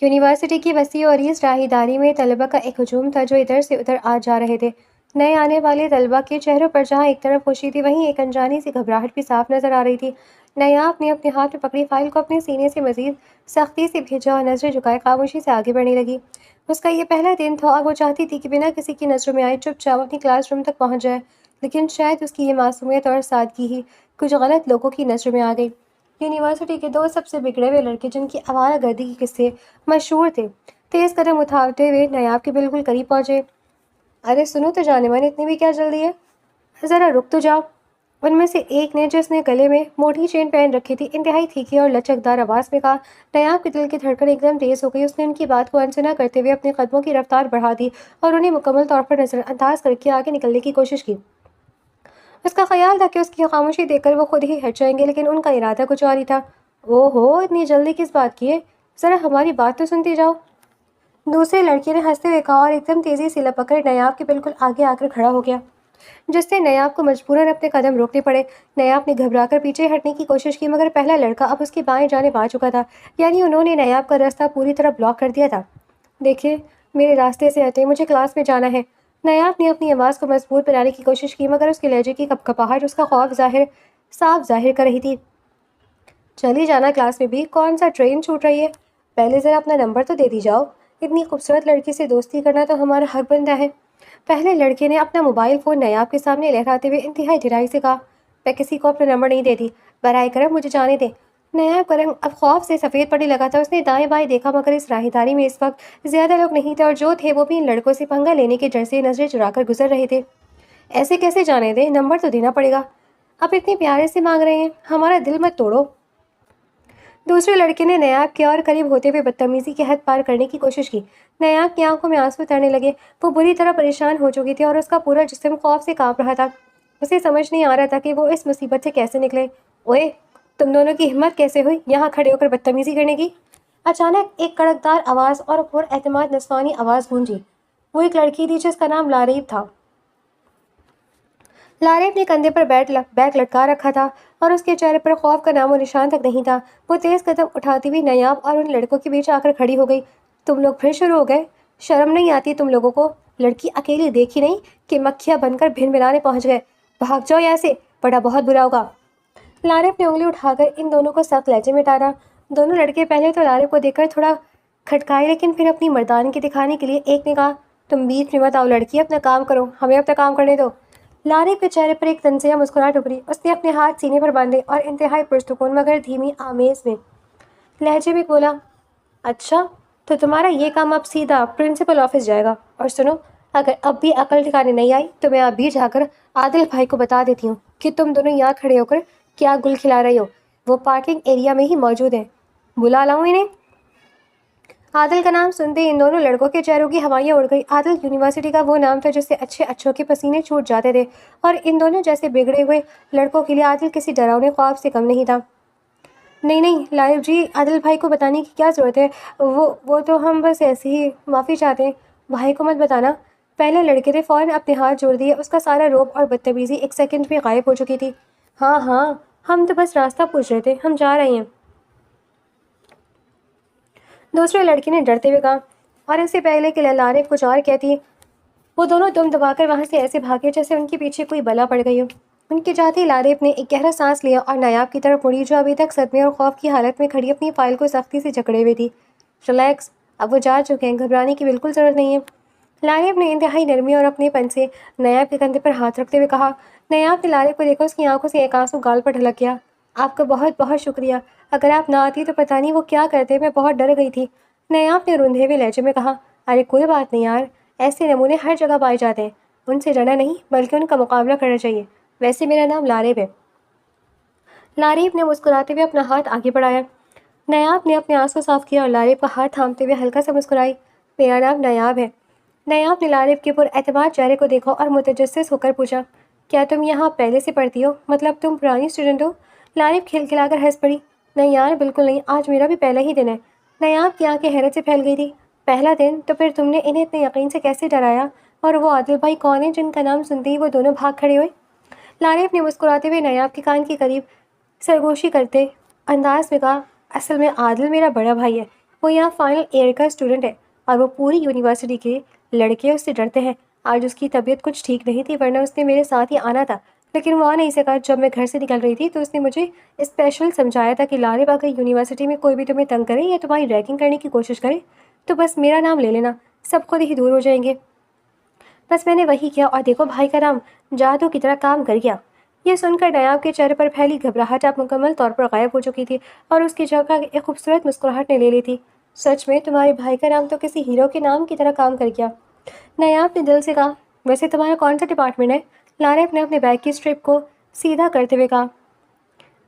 University کی وسیع اور اس راہداری میں طلبہ کا ایک ہجوم تھا جو ادھر سے ادھر آ جا رہے تھے۔ نئے آنے والے طلبہ کے چہروں پر جہاں ایک طرف خوشی تھی، وہیں ایک انجانی سی گھبراہٹ بھی صاف نظر آ رہی تھی۔ نیاب نے اپنے ہاتھ میں پکڑی فائل کو اپنے سینے سے مزید سختی سے بھیجا اور نظریں جھکائے خاموشی سے آگے بڑھنے لگی۔ اس کا یہ پہلا دن تھا اور وہ چاہتی تھی کہ بنا کسی کی نظروں میں آئے چپ چاپ اپنی کلاس روم تک پہنچ جائے، لیکن شاید اس کی یہ معصومیت اور سادگی ہی کچھ غلط لوگوں کی نظروں میں آ گئی۔ یونیورسٹی کے دو سب سے بگڑے ہوئے لڑکے جن کی آوارہ گردی کے قصے مشہور تھے، تیز قدم اٹھاتے ہوئے نیاب کے بالکل قریب پہنچے۔ ارے سنو تو جانے من، اتنی بھی کیا جلدی ہے، ذرا رک تو جاؤ۔ ان میں سے ایک نے، جس نے گلے میں موٹی چین پہن رکھی تھی، انتہائی تھیکی اور لچکدار آواز میں کہا۔ نیاب کے دل کی دھڑکن ایک دم تیز ہو گئی۔ اس نے ان کی بات کو انسنا کرتے ہوئے اپنے قدموں کی رفتار بڑھا دی اور انہیں مکمل طور پر نظر انداز کر کے آگے نکلنے کی کوشش کی۔ اس کا خیال تھا کہ اس کی خاموشی دیکھ کر وہ خود ہی ہٹ جائیں گے، لیکن ان کا ارادہ کچھ اور ہی تھا۔ او ہو، اتنی جلدی کس بات کی ہے، ذرا ہماری بات تو سنتی جاؤ، دوسرے لڑکے نے ہنستے ہوئے کہا اور ایک دم تیزی سے لپک کر نیاب کے بالکل آگے آ کر کھڑا ہو گیا، جس سے نیاب کو مجبوراً اپنے قدم روکنے پڑے۔ نیاب نے گھبرا کر پیچھے ہٹنے کی کوشش کی، مگر پہلا لڑکا اب اس کی بائیں جانب آ چکا تھا، یعنی انہوں نے نیاب کا راستہ پوری طرح بلاک کر دیا تھا۔ دیکھیے، میرے راستے سے ہٹیں، مجھے کلاس میں جانا ہے۔ نیاب نے اپنی آواز کو مضبوط بنانے کی کوشش کی، مگر اس کے لہجے کی کپکپاہٹ اس کا خوف صاف ظاہر کر رہی تھی۔ چلی جانا کلاس میں بھی، کون سا ٹرین چھوٹ رہی ہے، پہلے ذرا اپنا نمبر تو دے دی جاؤ، اتنی خوبصورت لڑکی سے دوستی کرنا تو ہمارا حق بنتا ہے۔ پہلے لڑکے نے اپنا موبائل فون نیاب کے سامنے لہراتے ہوئے انتہائی ڈھرائی سے کہا۔ میں کسی کو اپنا نمبر نہیں دیتی، برائے کرم مجھے جانے دیں۔ نیاب کا رنگ اب خوف سے سفید پڑنے لگا تھا۔ اس نے دائیں بائیں دیکھا، مگر اس راہداری میں اس وقت زیادہ لوگ نہیں تھے، اور جو تھے وہ بھی ان لڑکوں سے پنگا لینے کے ڈر سے نظریں چرا کر گزر رہے تھے۔ ایسے کیسے جانے دیں، نمبر تو دینا پڑے گا، اب اتنے پیارے سے مانگ رہے ہیں، ہمارا دل مت توڑو۔ دوسرے لڑکے نے نیاب کے اور قریب ہوتے ہوئے بدتمیزی کی حد پار کرنے کی کوشش کی۔ نیاب کی آنکھوں میں آنسو ترنے لگے، وہ بری طرح پریشان ہو چکی تھی اور اس کا پورا جسم خوف سے کانپ رہا تھا۔ اسے سمجھ نہیں آ رہا تھا کہ وہ اس مصیبت سے کیسے نکلے۔ اوئے، تم دونوں کی ہمت کیسے ہوئی یہاں کھڑے ہو کر بدتمیزی کرنے کی؟ اچانک ایک کڑکدار آواز اور پر اعتماد نسوانی آواز گونجی۔ وہ ایک لڑکی تھی جس کا نام لاریب تھا۔ لاریب نے کندھے پر بیگ لٹکا رکھا تھا اور اس کے چہرے پر خوف کا نام و نشان تک نہیں تھا۔ وہ تیز قدم اٹھاتی ہوئی نیاب اور ان لڑکوں کے بیچ آ کر کھڑی ہو گئی۔ تم لوگ پھر شروع ہو گئے، شرم نہیں آتی تم لوگوں کو؟ لڑکی اکیلی دیکھی نہیں کہ مکھیاں بن کر بھن بھنانے پہنچ گئے، بھاگ جاؤ یہاں سے، بڑا بہت برا ہوگا۔ لاریب نے انگلی اٹھا کر ان دونوں کو سخت لہجے میں ڈانٹا۔ دونوں لڑکے پہلے تو لاریب کو دیکھ کر تھوڑا کھٹکائے، لیکن پھر اپنی مردانگی دکھانے کے لیے ایک نے کہا، تم بیچ میں مت آؤ لڑکی، اپنا کام کرو، ہمیں اپنا کام کرنے دو۔ لاریب کے چہرے پر ایک طنزیہ مسکراہٹ ابھری۔ اس نے اپنے ہاتھ سینے پر باندھے اور انتہائی پرسکون مگر دھیمی آمیز میں لہجے میں بولا، اچھا تو تمہارا یہ کام اب سیدھا پرنسپل آفس جائے گا، اور سنو، اگر اب بھی عقل ٹھکانے نہیں آئی تو میں ابھی جا کر عادل بھائی کو بتا دیتی ہوں کہ تم دونوں یہاں کھڑے ہو کر کیا گل کھلا رہے ہو، وہ پارکنگ ایریا میں ہی موجود ہیں، بلا لاؤں انہیں؟ عادل کا نام سنتے ان دونوں لڑکوں کے چہروں کی ہوائیاں اڑ گئی۔ عادل یونیورسٹی کا وہ نام تھا جس سے اچھے اچھوں کے پسینے چھوٹ جاتے تھے، اور ان دونوں جیسے بگڑے ہوئے لڑکوں کے لیے عادل کسی ڈراؤنے خواب سے کم نہیں تھا۔ نہیں نہیں لاریب جی، عادل بھائی کو بتانے کی کیا ضرورت ہے، وہ تو ہم بس ایسے ہی معافی چاہتے ہیں، بھائی کو مت بتانا۔ پہلے لڑکے نے فوراً اپنے ہاتھ جوڑ دیے، اس کا سارا رعب اور بدتمیزی ایک سیکنڈ میں غائب ہو چکی تھی۔ ہاں ہاں، ہم تو بس راستہ پوچھ رہے تھے، ہم جا رہے ہیں، دوسرے لڑکے نے ڈرتے ہوئے کہا، اور اس سے پہلے کہ لاریب کچھ اور کہتی، وہ دونوں دم دبا کر وہاں سے ایسے بھاگے جیسے ان کے پیچھے کوئی بلا پڑ گئی ہو۔ ان کے جاتے لاریب نے ایک گہرا سانس لیا اور نیاب کی طرف مڑی، جو ابھی تک صدمے اور خوف کی حالت میں کھڑی اپنی فائل کو سختی سے جکڑے ہوئی تھی۔ ریلیکس، اب وہ جا چکے ہیں، گھبرانے کی بالکل ضرورت نہیں ہے، لاریب نے انتہائی نرمی اور اپنے پن سے نیاب کے کندھے پر ہاتھ رکھتے ہوئے کہا۔ نیاب نے لاریب کو دیکھا، اس کی آنکھوں سے ایک آنسو گال پر ڈھلک گیا۔ آپ کا بہت بہت شکریہ، اگر آپ نہ آتی تو پتہ نہیں وہ کیا کرتے، میں بہت ڈر گئی تھی، نیاب نے روندھے ہوئے لہجے میں کہا۔ ارے کوئی بات نہیں یار، ایسے نمونے ہر جگہ پائے جاتے ہیں، ان سے ڈرنا نہیں بلکہ ان کا مقابلہ کرنا چاہیے، ویسے میرا نام لاریب ہے۔ لاریب نے مسکراتے ہوئے اپنا ہاتھ آگے بڑھایا۔ نیاب نے اپنے آنسو صاف کیا اور لاریب کا ہاتھ تھامتے ہوئے ہلکا سا مسکرائی۔ میرا نام نیاب ہے۔ نیاب نے لاریب کے پر اعتماد چہرے کو دیکھا اور متجسس ہو کر پوچھا، کیا تم یہاں پہلے سے پڑھتی ہو، مطلب تم پرانی اسٹوڈنٹ ہو؟ لاریب کھلکھلا کر ہنس پڑی، نہیں یار بالکل نہیں، آج میرا بھی پہلا ہی دن ہے۔ نیاب کی آنکھیں حیرت سے پھیل گئی تھی، پہلا دن؟ تو پھر تم نے انہیں اتنے یقین سے کیسے ڈرایا، اور وہ عادل بھائی کون ہیں جن کا نام سنتے ہی وہ دونوں بھاگ کھڑے ہوئے؟ لاریب نے مسکراتے ہوئے نیاب کے کان کے قریب سرگوشی کرتے انداز میں کہا، اصل میں عادل میرا بڑا بھائی ہے، وہ یہاں فائنل ایئر کا اسٹوڈنٹ ہے اور وہ پوری یونیورسٹی کے لڑکے اس سے ڈرتے ہیں۔ آج اس کی طبیعت کچھ ٹھیک نہیں تھی ورنہ اس نے میرے ساتھ ہی آنا تھا، لیکن وہ آ نہیں سکا۔ جب میں گھر سے نکل رہی تھی تو اس نے مجھے اسپیشل سمجھایا تھا کہ لارب اگر یونیورسٹی میں کوئی بھی تمہیں تنگ کرے یا تمہاری ریگنگ کرنے کی کوشش کرے تو بس میرا نام لے لینا، سب خود ہی دور ہو جائیں گے۔ بس میں نے وہی کیا اور دیکھو بھائی کا نام جادو کی طرح کام کر گیا۔ یہ سن کر نیاب کے چہرے پر پھیلی گھبراہٹ اب مکمل طور پر غائب ہو چکی تھی اور اس کی جگہ ایک خوبصورت مسکراہٹ نے لے لی تھی۔ سچ میں تمہارے بھائی کا نام تو کسی ہیرو کے نام کی طرح کام کر گیا، نیاب نے دل سے کہا۔ ویسے تمہارا کون سا ڈپارٹمنٹ ہے؟ لارب نے اپنے بیگ کی اسٹرپ کو سیدھا کرتے ہوئے کہا۔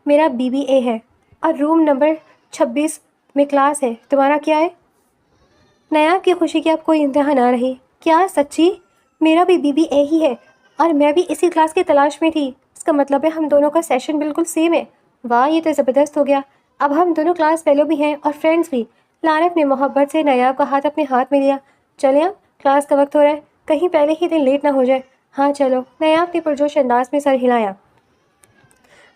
میرا BBA ہے اور روم نمبر 26 میں کلاس ہے۔ تمہارا کیا ہے؟ نیاب کی خوشی کی اب کوئی انتہا نہ رہی۔ کیا سچی؟ میرا بھی BBA ہی ہے اور میں بھی اسی کلاس کی تلاش میں تھی۔ اس کا مطلب ہے ہم دونوں کا سیشن بالکل سیم ہے۔ واہ، یہ تو زبردست ہو گیا۔ اب ہم دونوں کلاس فیلو بھی ہیں اور فرینڈز بھی۔ لارب نے محبت سے نیاب کا ہاتھ اپنے ہاتھ میں لیا۔ چلیں اب، کلاس کا وقت ہو رہا ہے، کہیں پہلے ہی دن لیٹ نہ ہو جائے۔ ہاں چلو، نیاب نے پرجوش انداز میں سر ہلایا۔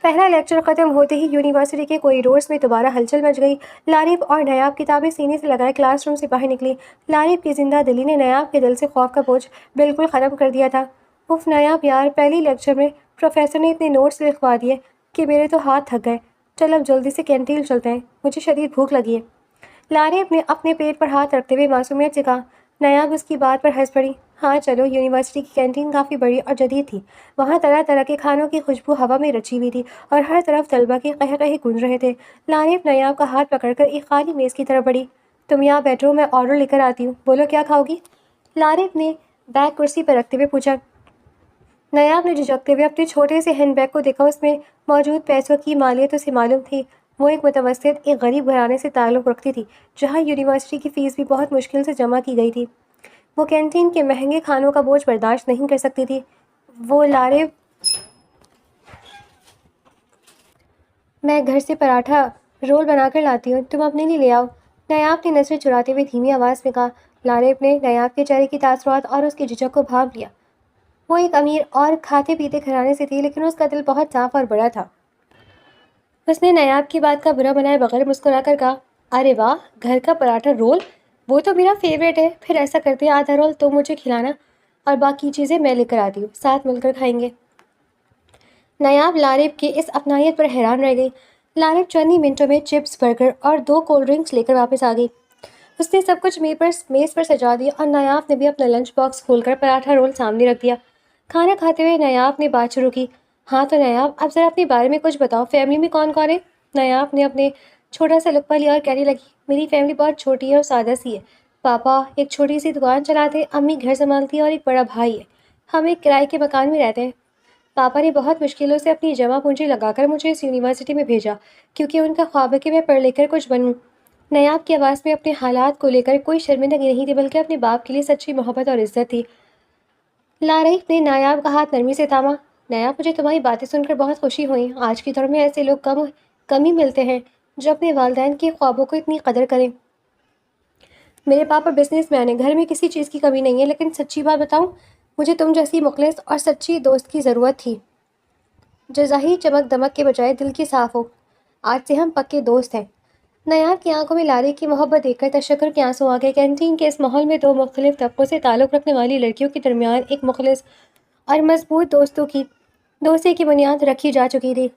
پہلا لیکچر ختم ہوتے ہی یونیورسٹی کے کوریڈورز میں دوبارہ ہلچل مچ گئی۔ لارب اور نیاب کتابیں سینے سے لگائے کلاس روم سے باہر نکلی۔ لارب کی زندہ دلی نے نیاب کے دل سے خوف کا بوجھ بالکل ختم کر دیا تھا۔ اف نیاب یار، پہلی لیکچر میں پروفیسر نے اتنے نوٹس لکھوا دیے کہ میرے تو ہاتھ تھک گئے۔ چل اب جلدی سے کینٹین چلتے ہیں، مجھے شدید بھوک لگی ہے۔ لارب نے اپنے پیٹ پر ہاتھ رکھتے ہوئے معصومیت سے کہا۔ نیاب اس کی بات پر ہنس پڑی۔ ہاں چلو، یونیورسٹی کی کینٹین کافی بڑی اور جدید تھی۔ وہاں طرح طرح کے کھانوں کی خوشبو ہوا میں رچی ہوئی تھی اور ہر طرف طلبہ کے قہقہے گونج رہے تھے۔ لارب نیاب کا ہاتھ پکڑ کر ایک خالی میز کی طرف بڑھی۔ تم یہاں بیٹھو، میں آرڈر لے کر آتی ہوں، بولو کیا کھاؤ گی؟ لارب نے بیگ کرسی پر رکھتے ہوئے پوچھا۔ نیاب نے جھجکتے ہوئے اپنے چھوٹے سے ہینڈ بیگ کو دیکھا۔ اس میں موجود پیسوں کی مالیت اسے معلوم تھی۔ وہ ایک متوسط، ایک غریب گھرانے سے تعلق رکھتی تھی جہاں یونیورسٹی کی فیس بھی بہت مشکل سے جمع کی گئی تھی۔ وہ کینٹین کے مہنگے کھانوں کا بوجھ برداشت نہیں کر سکتی تھی۔ وہ لارب، میں گھر سے پراٹھا رول بنا کر لاتی ہوں، تم اپنے لیے لے آؤ، نیاب نے نظریں چراتے ہوئے دھیمی آواز میں کہا۔ لارب نے نیاب کے چہرے کی تاثرات اور اس کی جھجک کو بھانپ لیا۔ وہ ایک امیر اور کھاتے پیتے گھرانے سے تھی لیکن اس کا دل بہت صاف اور بڑا تھا۔ اس نے نیاب کی بات کا برا بنائے بغیر مسکرا کر کہا۔ ارے واہ، گھر کا پراٹھا رول، وہ تو میرا فیوریٹ ہے۔ پھر ایسا کرتے آدھا رول تم مجھے کھلانا اور باقی چیزیں میں لے کر آتی ہوں، ساتھ مل کر کھائیں گے۔ نیاب لارب کی اس اپنائیت پر حیران رہ گئی۔ لارب چند ہی منٹوں میں چپس، برگر اور 2 کولڈ ڈرنکس لے کر واپس آ گئی۔ اس نے سب کچھ میز پر سجا دیا اور نیاب نے بھی اپنا لنچ باکس کھول کر پراٹھا رول سامنے رکھ دیا۔ کھانا کھاتے ہوئے نیاب نے بات شروع کی۔ ہاں تو نیاب، اب ذرا اپنے بارے میں کچھ بتاؤ، فیملی میں کون کون ہے؟ نیاب نے اپنے چھوٹا سا لقمہ لیا اور کہنے لگی۔ میری فیملی بہت چھوٹی ہے اور سادہ سی ہے۔ پاپا ایک چھوٹی سی دکان چلاتے ہیں، امی گھر سنبھالتی ہے اور ایک بڑا بھائی ہے۔ ہم ایک کرائے کے مکان میں رہتے ہیں۔ پاپا نے بہت مشکلوں سے اپنی جمع پونجی لگا کر مجھے اس یونیورسٹی میں بھیجا کیونکہ ان کا خواب ہے کہ میں پڑھ لکھ کر کچھ بنوں۔ نیاب کی آواز میں اپنے حالات کو لے کر کوئی شرمندگی نہیں تھی بلکہ اپنے باپ کے لیے سچی محبت اور عزت تھی۔ لارب نے نیاب کا ہاتھ نرمی سے تھاما۔ نیاب، مجھے تمہاری باتیں سن کر بہت خوشی ہوئی۔ آج کے دور میں ایسے لوگ کم ہی ملتے ہیں جو اپنے والدین کے خوابوں کو اتنی قدر کریں۔ میرے پاپا بزنس مین ہیں، گھر میں کسی چیز کی کمی نہیں ہے، لیکن سچی بات بتاؤں، مجھے تم جیسی مخلص اور سچی دوست کی ضرورت تھی جو ظاہری چمک دمک کے بجائے دل کی صاف ہو۔ آج سے ہم پکے دوست ہیں۔ نیاب کی آنکھوں میں لارب کی محبت دیکھ کر تشکر کے آنسو آ گئے۔ کینٹین کے اس ماحول میں 2 مختلف طبقوں سے تعلق رکھنے والی لڑکیوں کے درمیان ایک مخلص اور مضبوط دوستی کی بنیاد رکھی جا چکی تھی۔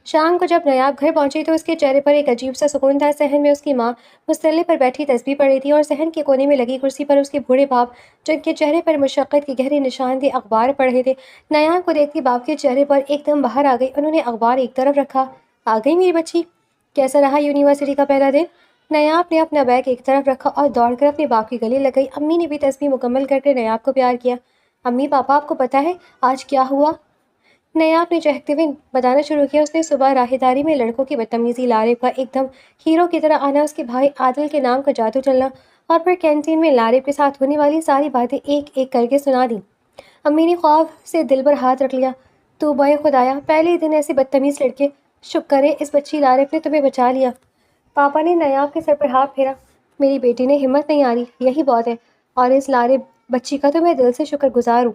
شام کو جب نیاب گھر پہنچی تو اس کے چہرے پر ایک عجیب سا سکون تھا۔ صحن میں اس کی ماں مصلے پر بیٹھی تسبیح پڑھ رہی تھی اور صحن کے کونے میں لگی کرسی پر اس کے بوڑھے باپ جن کے چہرے پر مشقت کے گہرے نشان تھے اخبار پڑھ رہے تھے۔ نیاب کو دیکھتی باپ کے چہرے پر ایک دم باہر آ گئی۔ انہوں نے اخبار ایک طرف رکھا۔ آ گئی میری بچی، کیسا رہا یونیورسٹی کا پہلا دن؟ نیاب نے اپنا بیگ ایک طرف رکھا اور دوڑ کر اپنے باپ کے گلے لگ گئی۔ امی نے بھی تسبیح مکمل کر کے نیاب کو پیار کیا۔ امی، پاپا، آپ کو پتہ ہے آج کیا ہوا؟ نیاب نے چہکتے ہوئے بتانا شروع کیا۔ اس نے صبح راہداری میں لڑکوں کی بدتمیزی، لارب کا ایک دم ہیرو کی طرح آنا، اس کے بھائی عادل کے نام کا جادو چلنا اور پھر کینٹین میں لارب کے ساتھ ہونے والی ساری باتیں ایک ایک کر کے سنا دیں۔ امی نے خوف سے دل پر ہاتھ رکھ لیا۔ تو بائے خدایا، پہلے دن ایسے بدتمیز لڑکے، شکر ہے اس بچی لارب نے تمہیں بچا لیا۔ پاپا نے نیاب کے سر پر ہاتھ پھیرا۔ میری بیٹی نے ہمت نہیں ہاری، یہی بہت ہے، اور اس لارب بچی کا تو میں دل سے شکر گزار ہوں۔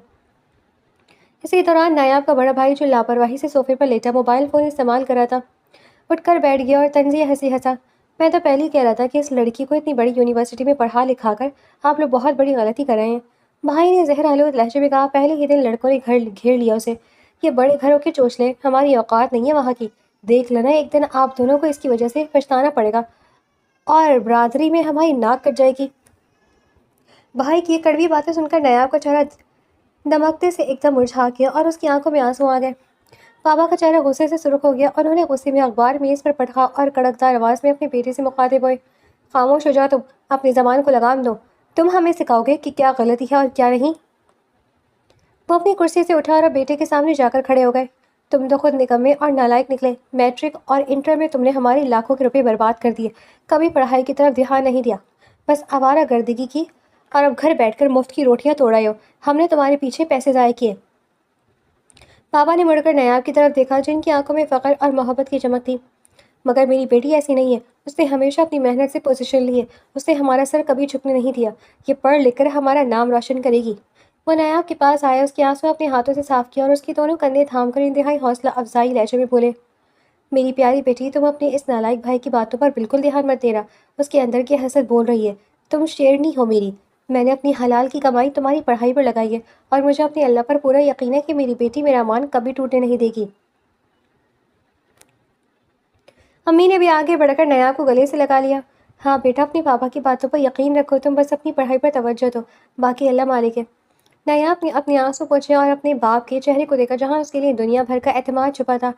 اسی دوران نیاب کا بڑا بھائی جو لاپرواہی سے صوفے پر لیٹا موبائل فون استعمال کر رہا تھا، اٹھ کر بیٹھ گیا اور طنزیہ ہنسی ہنسا۔ میں تو پہلے ہی کہہ رہا تھا کہ اس لڑکی کو اتنی بڑی یونیورسٹی میں پڑھا لکھا کر آپ لوگ بہت بڑی غلطی کر رہے ہیں۔ بھائی نے زہر آلود لہجے میں کہا۔ پہلے ہی دن لڑکوں نے گھر گھیر لیا اسے۔ یہ بڑے گھروں کے چوچلے، ہماری اوقات نہیں ہے وہاں کی۔ دیکھ لینا ایک دن آپ دونوں کو اس کی وجہ سے پچھتانا پڑے گا اور برادری میں ہماری ناک کٹ جائے گی۔ بھائی کی یہ کڑوی باتیں سن کر نیاب کا چہرہ دمکتے سے ایک دم مرجھا گیا اور اس کی آنکھوں میں آنسو آ گئے۔ بابا کا چہرہ غصے سے سرخ ہو گیا اور انہوں نے غصے میں اخبار میز پر پٹکا اور کڑکدار آواز میں اپنے بیٹے سے مخاطب ہوئے، خاموش ہو جاؤ تم، اپنی زبان کو لگام دو، تم ہمیں سکھاؤ گے کہ کیا غلطی ہے اور کیا نہیں؟ وہ اپنی کرسی سے اٹھا اور بیٹے کے سامنے جا کر کھڑے ہو گئے۔ تم تو خود نکمے اور نالائق نکلے۔ میٹرک اور انٹر میں تم نے ہمارے لاکھوں کے روپے برباد کر دیے، کبھی پڑھائی کی طرف دھیان نہیں دیا، بس آوارہ گردگی کی، اور اب گھر بیٹھ کر مفت کی روٹیاں توڑ رہے ہو۔ ہم نے تمہارے پیچھے پیسے ضائع کیے۔ بابا نے مڑ کر نیاب کی طرف دیکھا جن کی آنکھوں میں فخر اور محبت کی چمک تھی۔ مگر میری بیٹی ایسی نہیں ہے، اس نے ہمیشہ اپنی محنت سے پوزیشن لی ہے، اس نے ہمارا سر کبھی جھکنے نہیں دیا، یہ پڑھ لکھ کر ہمارا نام روشن کرے گی۔ وہ نیاب کے پاس آیا، اس کے آنسو اپنے ہاتھوں سے صاف کیا اور اس کی دونوں کندھے تھام کر انتہائی حوصلہ افزائی لہجے میں بولے، میری پیاری بیٹی، تم اپنے اس نالائق بھائی کی باتوں پر بالکل دھیان مت دینا، اس کے اندر کی حسد بول رہی ہے، تم شیرنی ہو میری، میں نے اپنی حلال کی کمائی تمہاری پڑھائی پر لگائی ہے اور مجھے اپنے اللہ پر پورا یقین ہے کہ میری بیٹی میرا مان کبھی ٹوٹنے نہیں دے گی۔ امی نے بھی آگے بڑھ کر نیاب کو گلے سے لگا لیا۔ ہاں بیٹا، اپنے پاپا کی باتوں پر یقین رکھو، تم بس اپنی پڑھائی پر توجہ دو، باقی اللہ مالک ہے۔ نیاب نے اپنے آنسو پوچھے اور اپنے باپ کے چہرے کو دیکھا جہاں اس کے لیے دنیا بھر کا اعتماد چھپا تھا۔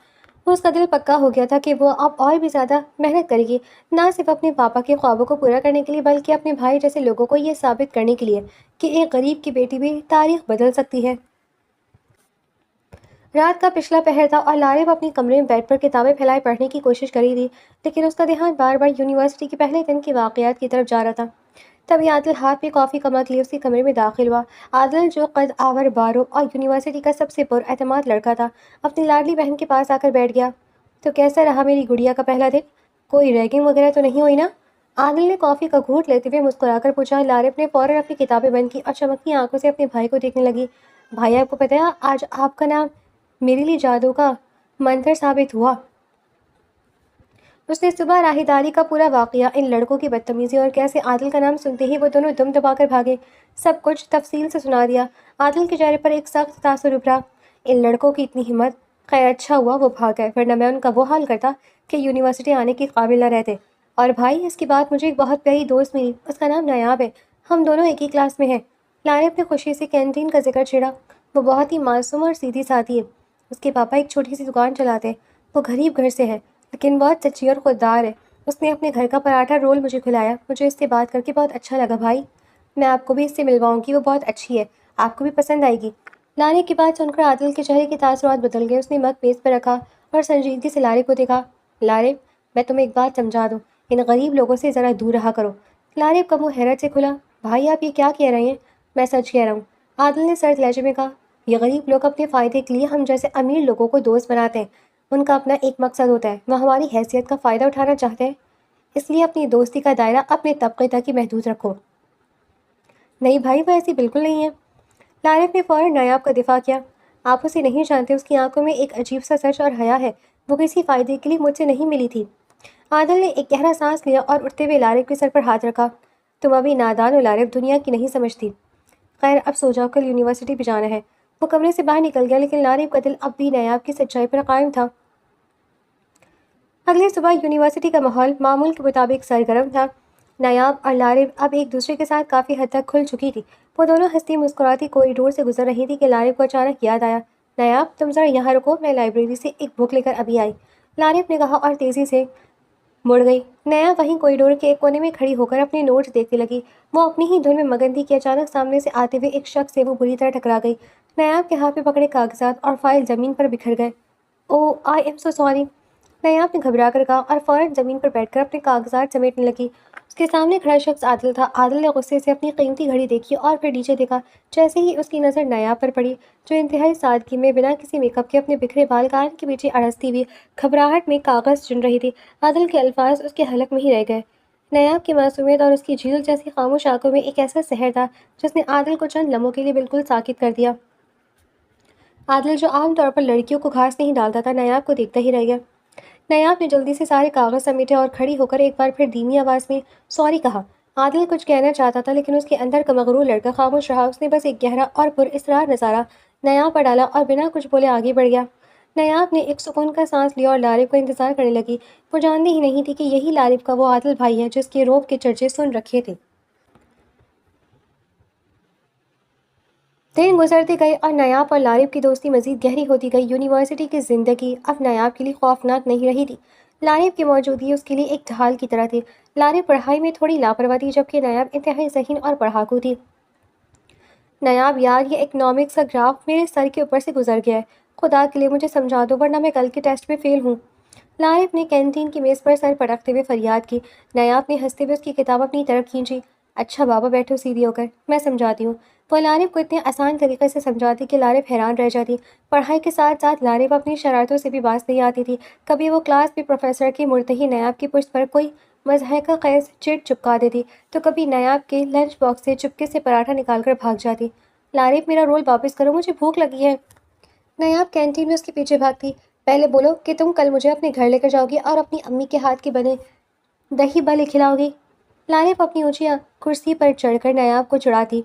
اس کا دل پکا ہو گیا تھا کہ وہ اب اور بھی زیادہ محنت کرے گی، نہ صرف اپنے پاپا کے خوابوں کو پورا کرنے کے لیے بلکہ اپنے بھائی جیسے لوگوں کو یہ ثابت کرنے کے لیے کہ ایک غریب کی بیٹی بھی تاریخ بدل سکتی ہے۔ رات کا پچھلا پہر تھا اور لارب اپنی کمرے میں بیٹھ پر کتابیں پھیلائے پڑھنے کی کوشش کر رہی تھی، لیکن اس کا دھیان بار بار یونیورسٹی کے پہلے دن کے واقعات کی طرف جا رہا تھا۔ تبھی عادل ہاتھ میں کافی کا مگ لیے اس کے کمرے میں داخل ہوا۔ عادل، جو قد آور بارو اور یونیورسٹی کا سب سے پر اعتماد لڑکا تھا، اپنی لاڈلی بہن کے پاس آ کر بیٹھ گیا۔ تو کیسا رہا میری گڑیا کا پہلا دن؟ کوئی ریگنگ وغیرہ تو نہیں ہوئی نا؟ عادل نے کافی کا گھونٹ لیتے ہوئے مسکرا کر پوچھا۔ لارب نے فوراً اپنی کتابیں بند کی اور چمکتی آنکھوں سے اپنے بھائی کو دیکھنے لگی۔ بھائی، آپ کو پتہ ہے آج آپ کا نام میرے لیے جادو کا منتر ثابت ہوا۔ اس نے صبح راہداری کا پورا واقعہ، ان لڑکوں کی بدتمیزی اور کیسے عادل کا نام سنتے ہی وہ دونوں دم دبا کر بھاگے، سب کچھ تفصیل سے سنا دیا۔ عادل کے چہرے پر ایک سخت تاثر ابھرا۔ ان لڑکوں کی اتنی ہمت! خیر اچھا ہوا وہ بھاگ گئے، ورنہ میں ان کا وہ حال کرتا کہ یونیورسٹی آنے کے قابل نہ رہتے۔ اور بھائی، اس کے بعد مجھے ایک بہت پیاری دوست ملی، اس کا نام نیاب ہے، ہم دونوں ایک ہی کلاس میں ہیں۔ لارب نے خوشی سے کینٹین کا ذکر چھیڑا۔ وہ بہت ہی معصوم اور سیدھی سادھی ہے، اس کے پاپا ایک چھوٹی سی دکان چلاتے ہیں، وہ غریب گھر سے ہے لیکن بہت سچی اور خوددار ہے۔ اس نے اپنے گھر کا پراٹھا رول مجھے کھلایا، مجھے اس سے بات کر کے بہت اچھا لگا بھائی، میں آپ کو بھی اس سے ملواؤں گی، وہ بہت اچھی ہے، آپ کو بھی پسند آئے گی۔ لارب کی بات سن کر عادل کے چہرے کے تاثرات بدل گئے۔ اس نے مگ میز پر رکھا اور سنجیدگی سے لارب کو دیکھا۔ لارب، میں تمہیں ایک بات سمجھا دوں، ان غریب لوگوں سے ذرا دور رہا کرو۔ لارب کا منہ حیرت سے کھلا۔ بھائی، آپ یہ کیا کہہ رہے ہیں؟ میں سچ کہہ رہا ہوں، عادل نے سرد لہجے میں کہا۔ یہ غریب لوگ اپنے فائدے کے لیے ہم جیسے امیر لوگوں کو دوست بناتے ہیں، ان کا اپنا ایک مقصد ہوتا ہے، وہ ہماری حیثیت کا فائدہ اٹھانا چاہتے ہیں، اس لیے اپنی دوستی کا دائرہ اپنے طبقے تک ہی محدود رکھو۔ نہیں بھائی، وہ ایسی بالکل نہیں ہے۔ لارب نے فوراً نیاب کا دفاع کیا۔ آپ اسے نہیں جانتے، اس کی آنکھوں میں ایک عجیب سا سچ اور حیا ہے، وہ کسی فائدے کے لیے مجھ سے نہیں ملی تھی۔ عادل نے ایک گہرا سانس لیا اور اٹھتے ہوئے لارب کے سر پر ہاتھ رکھا۔ تم ابھی نادان ہو لارب، دنیا کی نہیں سمجھتی۔ خیر اب سو جاؤ، کل یونیورسٹی بھی جانا ہے۔ وہ کمرے سے باہر نکل گیا لیکن لارب کا دل اب بھی نیاب کی سچائی پر قائم تھا۔ اگلی صبح یونیورسٹی کا ماحول معمول کے مطابق سرگرم تھا۔ نیاب اور لارب اب ایک دوسرے کے ساتھ کافی حد تک کھل چکی تھی۔ وہ دونوں ہنستی مسکراتی کوریڈور سے گزر رہی تھی کہ لارب کو اچانک یاد آیا، نیاب تم ذرا یہاں رکو، میں لائبریری سے ایک بک لے کر ابھی آئی، لارب نے کہا اور تیزی سے مڑ گئی۔ نیاب وہیں کوریڈور کے ایک کونے میں کھڑی ہو کر اپنے نوٹس دیکھنے لگی۔ وہ اپنی ہی دھن میں مگن تھی کہ اچانک سامنے سے آتے ہوئے ایک شخص سے وہ بری طرح ٹکرا گئی۔ نیاب کے ہاتھ میں پکڑے کاغذات اور فائل زمین پر بکھر گئے۔ اوہ، آئی ایم سو سوری، نیاب نے گھبرا کر کہا اور فوراً زمین پر بیٹھ کر اپنے کاغذات سمیٹنے لگی۔ اس کے سامنے کھڑا شخص عادل تھا۔ عادل نے غصے سے اپنی قیمتی گھڑی دیکھی اور پھر نیچے دیکھا۔ جیسے ہی اس کی نظر نیاب پر پڑی، جو انتہائی سادگی میں بنا کسی میک اپ کے اپنے بکھرے بال کان کے پیچھے اڑستی ہوئی گھبراہٹ میں کاغذ چن رہی تھی، عادل کے الفاظ اس کے حلق میں ہی رہ گئے۔ نیاب کی معصومیت اور اس کی جھیل جیسی خاموش آنکھوں میں ایک ایسا سحر تھا جس نے عادل کو چند لمحوں کے لیے بالکل ساکت کر دیا۔ عادل، جو عام طور پر لڑکیوں کو گھاس نہیں ڈالتا تھا، نیاب کو دیکھتا ہی رہ گیا۔ نیاب نے جلدی سے سارے کاغذ سمیٹے اور کھڑی ہو کر ایک بار پھر دھیمی آواز میں سوری کہا۔ عادل کچھ کہنا چاہتا تھا لیکن اس کے اندر کا مغرور لڑکا خاموش رہا۔ اس نے بس ایک گہرا اور پر اصرار نظارہ نیاب پر ڈالا اور بنا کچھ بولے آگے بڑھ گیا۔ نیاب نے ایک سکون کا سانس لیا اور لارب کا انتظار کرنے لگی۔ وہ جانتی ہی نہیں تھی کہ یہی لارب کا وہ عادل بھائی ہے جس کے روب کے چرچے سن رکھے تھے۔ دن گزرتے گئے اور نیاب اور لارب کی دوستی مزید گہری ہوتی گئی۔ یونیورسٹی کی زندگی اب نیاب کے لیے خوفناک نہیں رہی تھی۔ لارب کی موجودگی اس کے لیے ایک ڈھال کی طرح تھی۔ لارب پڑھائی میں تھوڑی لاپرواہ تھی جبکہ نیاب انتہائی ذہین اور پڑھاکو تھی۔ نیاب یار یہ اکنامکس کا گراف میرے سر کے اوپر سے گزر گیا ہے، خدا کے لیے مجھے سمجھا دو ورنہ میں کل کے ٹیسٹ میں فیل ہوں۔ لارب نے کینٹین کی میز پر سر پٹکتے ہوئے فریاد کی۔ نیاب نے ہنستے ہوئے اس کی کتاب اپنی طرف کھینچی۔ اچھا بابا بیٹھو سیدھی ہو کر، میں سمجھاتی ہوں۔ وہ لارب کو اتنے آسان طریقے سے سمجھاتی کہ لارب حیران رہ جاتی۔ پڑھائی کے ساتھ ساتھ لارب اپنی شرارتوں سے بھی باز نہیں آتی تھی۔ کبھی وہ کلاس میں پروفیسر کے مرتہی نیاب کی پشت پر کوئی مضحکہ خیز چٹ چپکا دیتی تو کبھی نیاب کے لنچ باکس سے چپکے سے پراٹھا نکال کر بھاگ جاتی۔ لارب میرا رول واپس کرو، مجھے بھوک لگی ہے۔ نیاب کینٹین میں اس کے پیچھے بھاگتی۔ پہلے بولو کہ تم کل مجھے اپنے گھر لے کر جاؤ گی اور اپنی امی کے ہاتھ کے بنے دہی بھلے کھلاؤ گی۔ لارب اپنی اونچی کرسی پر چڑھ کر نیاب کو چڑھاتی۔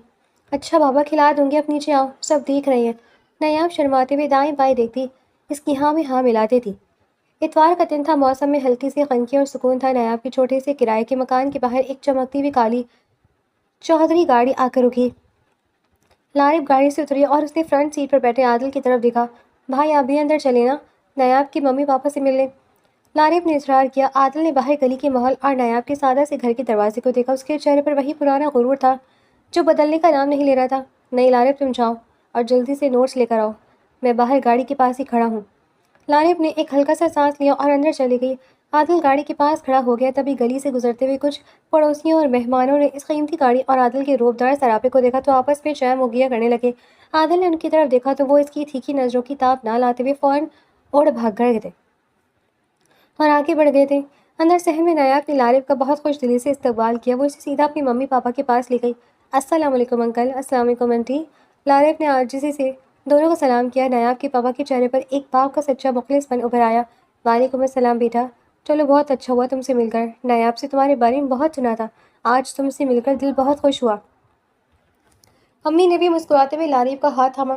اچھا بابا کھلا دوں گی، اب نیچے آؤ، سب دیکھ رہے ہیں۔ نیاب شرماتے ہوئے دائیں بائیں دیکھتی، اس کی ہاں میں ہاں ملاتے تھی۔ اتوار کا دن تھا، موسم میں ہلکی سی خنکی اور سکون تھا۔ نیاب کے چھوٹے سے کرائے کے مکان کے باہر ایک چمکتی ہوئی کالی چودھری گاڑی آ کر رکی۔ لارب گاڑی سے اتری اور اس نے فرنٹ سیٹ پر بیٹھے عادل کی طرف دیکھا۔ بھائی آپ بھی اندر چلے نا، نیاب کی ممی پاپا سے ملنے۔ لارب نے اصرار کیا۔ عادل نے باہر گلی کے ماحول اور نیاب کے سادہ سے گھر کے دروازے کو دیکھا۔ اس کے چہرے پر وہی پرانا غرور تھا جو بدلنے کا نام نہیں لے رہا تھا۔ نہیں لارب تم جاؤ اور جلدی سے نوٹس لے کر آؤ، میں باہر گاڑی کے پاس ہی کھڑا ہوں۔ لارب نے ایک ہلکا سا سانس لیا اور اندر چلی گئی۔ عادل گاڑی کے پاس کھڑا ہو گیا۔ تبھی گلی سے گزرتے ہوئے کچھ پڑوسیوں اور مہمانوں نے اس قیمتی گاڑی اور عادل کے روبدار سراپے کو دیکھا تو آپس میں چہ مغیاں کرنے لگے۔ عادل نے ان کی طرف دیکھا تو وہ اس کی تیکھی نظروں کی تاب نہ لاتے ہوئے فوراً اڑ بھاگ گئے تھے اور آگے بڑھ گئے تھے۔ اندر صحن میں نیاب نے لارب کا بہت خوش دلی سے استقبال کیا۔ وہ اسے سیدھا اپنی ممی پاپا کے پاس لے گئی۔ السلام علیکم انکل، السلام علیکم انٹی۔ لارب نے عاجزی سے دونوں کو سلام کیا۔ نیاب کے پاپا کے چہرے پر ایک باپ کا سچا مخلص پن ابھر آیا۔ وعلیکم السلام بیٹا، چلو بہت اچھا ہوا تم سے مل کر، نیاب سے تمہارے بارے میں بہت سنا تھا، آج تم سے مل کر دل بہت خوش ہوا۔ امی نے بھی مسکراتے ہوئے لارب کا ہاتھ تھاما۔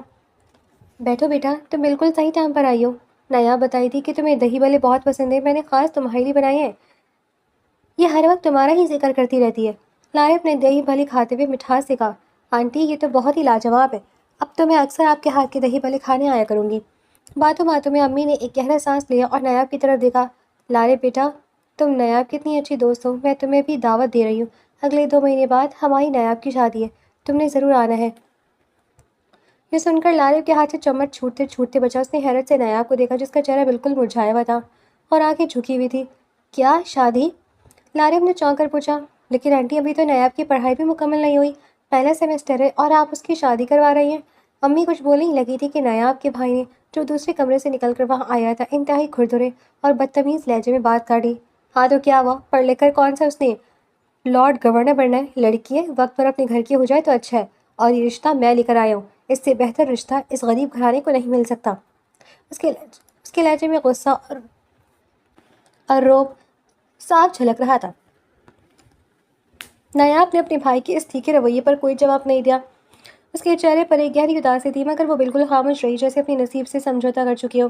بیٹھو بیٹا، تم بالکل صحیح ٹائم پر آئی ہو۔ نیاب بتائی تھی کہ تمہیں دہی بھلے بہت پسند ہیں، میں نے خاص تمہارے لیے بنائے ہیں، یہ ہر وقت تمہارا ہی ذکر کرتی رہتی ہے۔ لارب نے دہی بھلے کھاتے ہوئے مٹھاس سے کہا، آنٹی یہ تو بہت ہی لاجواب ہے، اب تو میں اکثر آپ کے ہاتھ کے دہی بھلے کھانے آیا کروں گی۔ باتوں باتوں میں امی نے ایک گہرا سانس لیا اور نیاب کی طرف دیکھا۔ لارب بیٹا، تم نیاب کتنی اچھی دوست ہو، میں تمہیں بھی دعوت دے رہی ہوں، اگلے 2 مہینے بعد ہماری نیاب کی شادی ہے، تم نے ضرور آنا ہے۔ یہ سن کر لارب کے ہاتھ سے چمچ چھوٹتے چھوٹتے بچا۔ اس نے حیرت سے نیاب کو دیکھا جس کا چہرہ بالکل مرجھایا ہوا تھا اور آنکھیں جھکی ہوئی تھی۔ کیا شادی؟ لارب نے چونک کر پوچھا۔ لیکن آنٹی ابھی تو نیاب کی پڑھائی بھی مکمل نہیں ہوئی، پہلا سیمسٹر ہے اور آپ اس کی شادی کروا رہی ہیں۔ امی کچھ بولنے ہی لگی تھی کہ نیاب کے بھائی نے جو دوسرے کمرے سے نکل کر وہاں آیا تھا انتہائی کھردرے اور بدتمیز لہجے میں بات کاٹی۔ ہاں تو کیا ہوا، پڑھ لکھ کر کون سا اس نے لارڈ گورنر بننا ہے، لڑکی ہے، وقت پر اپنے گھر کی ہو جائے تو اچھا ہے، اور یہ رشتہ میں لے کر آیا ہوں، اس سے بہتر رشتہ اس غریب گھرانے کو نہیں مل سکتا۔ اس کے لہجے میں غصہ اور روب صاف جھلک رہا تھا۔ نیاب نے اپنے بھائی کے اس تیکھے رویے پر کوئی جواب نہیں دیا۔ اس کے چہرے پر ایک گہری اداسی تھی مگر وہ بالکل خاموش رہی جیسے اپنے نصیب سے سمجھوتا کر چکی ہو۔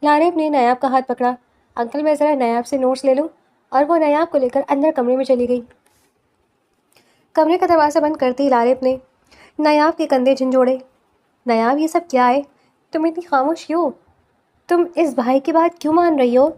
لارب نے نیاب کا ہاتھ پکڑا۔ انکل میں ذرا نیاب سے نوٹس لے لوں، اور وہ نیاب کو لے کر اندر کمرے میں چلی گئی۔ کمرے کا دروازہ بند کرتے ہی لارب نے نیاب کے کندھے جھنجھوڑے۔ نیاب یہ سب کیا ہے، تم اتنی خاموش کیوں، تم اس بھائی کی بات کیوں مان رہی ہو؟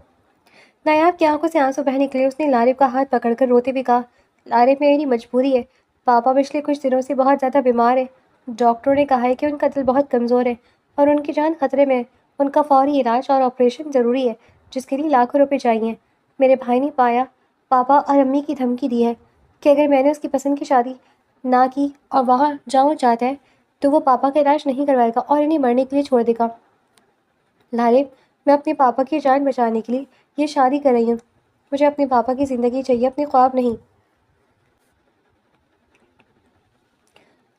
نیاب کی آنکھوں سے آنسو بہہ نکلے۔ اس نے لارب کا ہاتھ پکڑ کر روتے ہوئے کہا، لارب میری مجبوری ہے، پاپا پچھلے کچھ دنوں سے بہت زیادہ بیمار ہیں، ڈاکٹروں نے کہا ہے کہ ان کا دل بہت کمزور ہے اور ان کی جان خطرے میں ہے، ان کا فوری علاج اور آپریشن ضروری ہے جس کے لیے لاکھوں روپے چاہیے۔ میرے بھائی نے پاپا اور امی کی دھمکی دی ہے کہ اگر میں نے اس کی پسند کی شادی نہ کی اور وہاں جاؤں چاہتا ہے تو وہ پاپا کا علاج نہیں کروائے گا اور انہیں مرنے کے لیے چھوڑ دے گا۔ لارب میں اپنے پاپا کی جان بچانے کے لیے یہ شادی کر رہی ہوں، مجھے اپنے پاپا کی زندگی چاہیے، اپنے خواب نہیں۔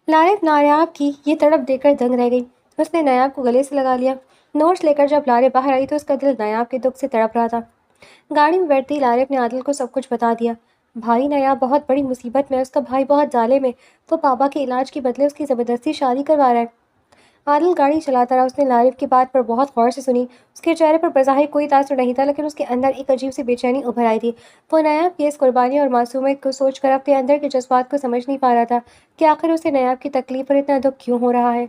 لارب نیاب کی یہ تڑپ دیکھ کر دنگ رہ گئی۔ اس نے نیاب کو گلے سے لگا لیا۔ نوٹس لے کر جب لارے باہر آئی تو اس کا دل نایاب کے دکھ سے تڑپ رہا تھا۔ گاڑی میں بیٹھتے ہی لارے نے عادل کو سب کچھ بتا دیا۔ بھائی نایاب بہت بڑی مصیبت میں ہے، اس کا بھائی بہت ظالم ہے، وہ پاپا کے علاج کے بدلے اس کی زبردستی شادی کروا رہا ہے۔ عادل گاڑی چلاتا رہا، اس نے لارے کی بات پر بہت غور سے سنی۔ اس کے چہرے پر بظاہر کوئی تاثر نہیں تھا، لیکن اس کے اندر ایک عجیب سی بے چینی ابھر آئی تھی۔ وہ نایاب کی اس قربانی اور معصومیت کو سوچ کر اپنے اندر کے جذبات کو سمجھ نہیں پا رہا تھا کہ آخر اسے نایاب کی تکلیف پر اتنا دکھ کیوں ہو رہا ہے۔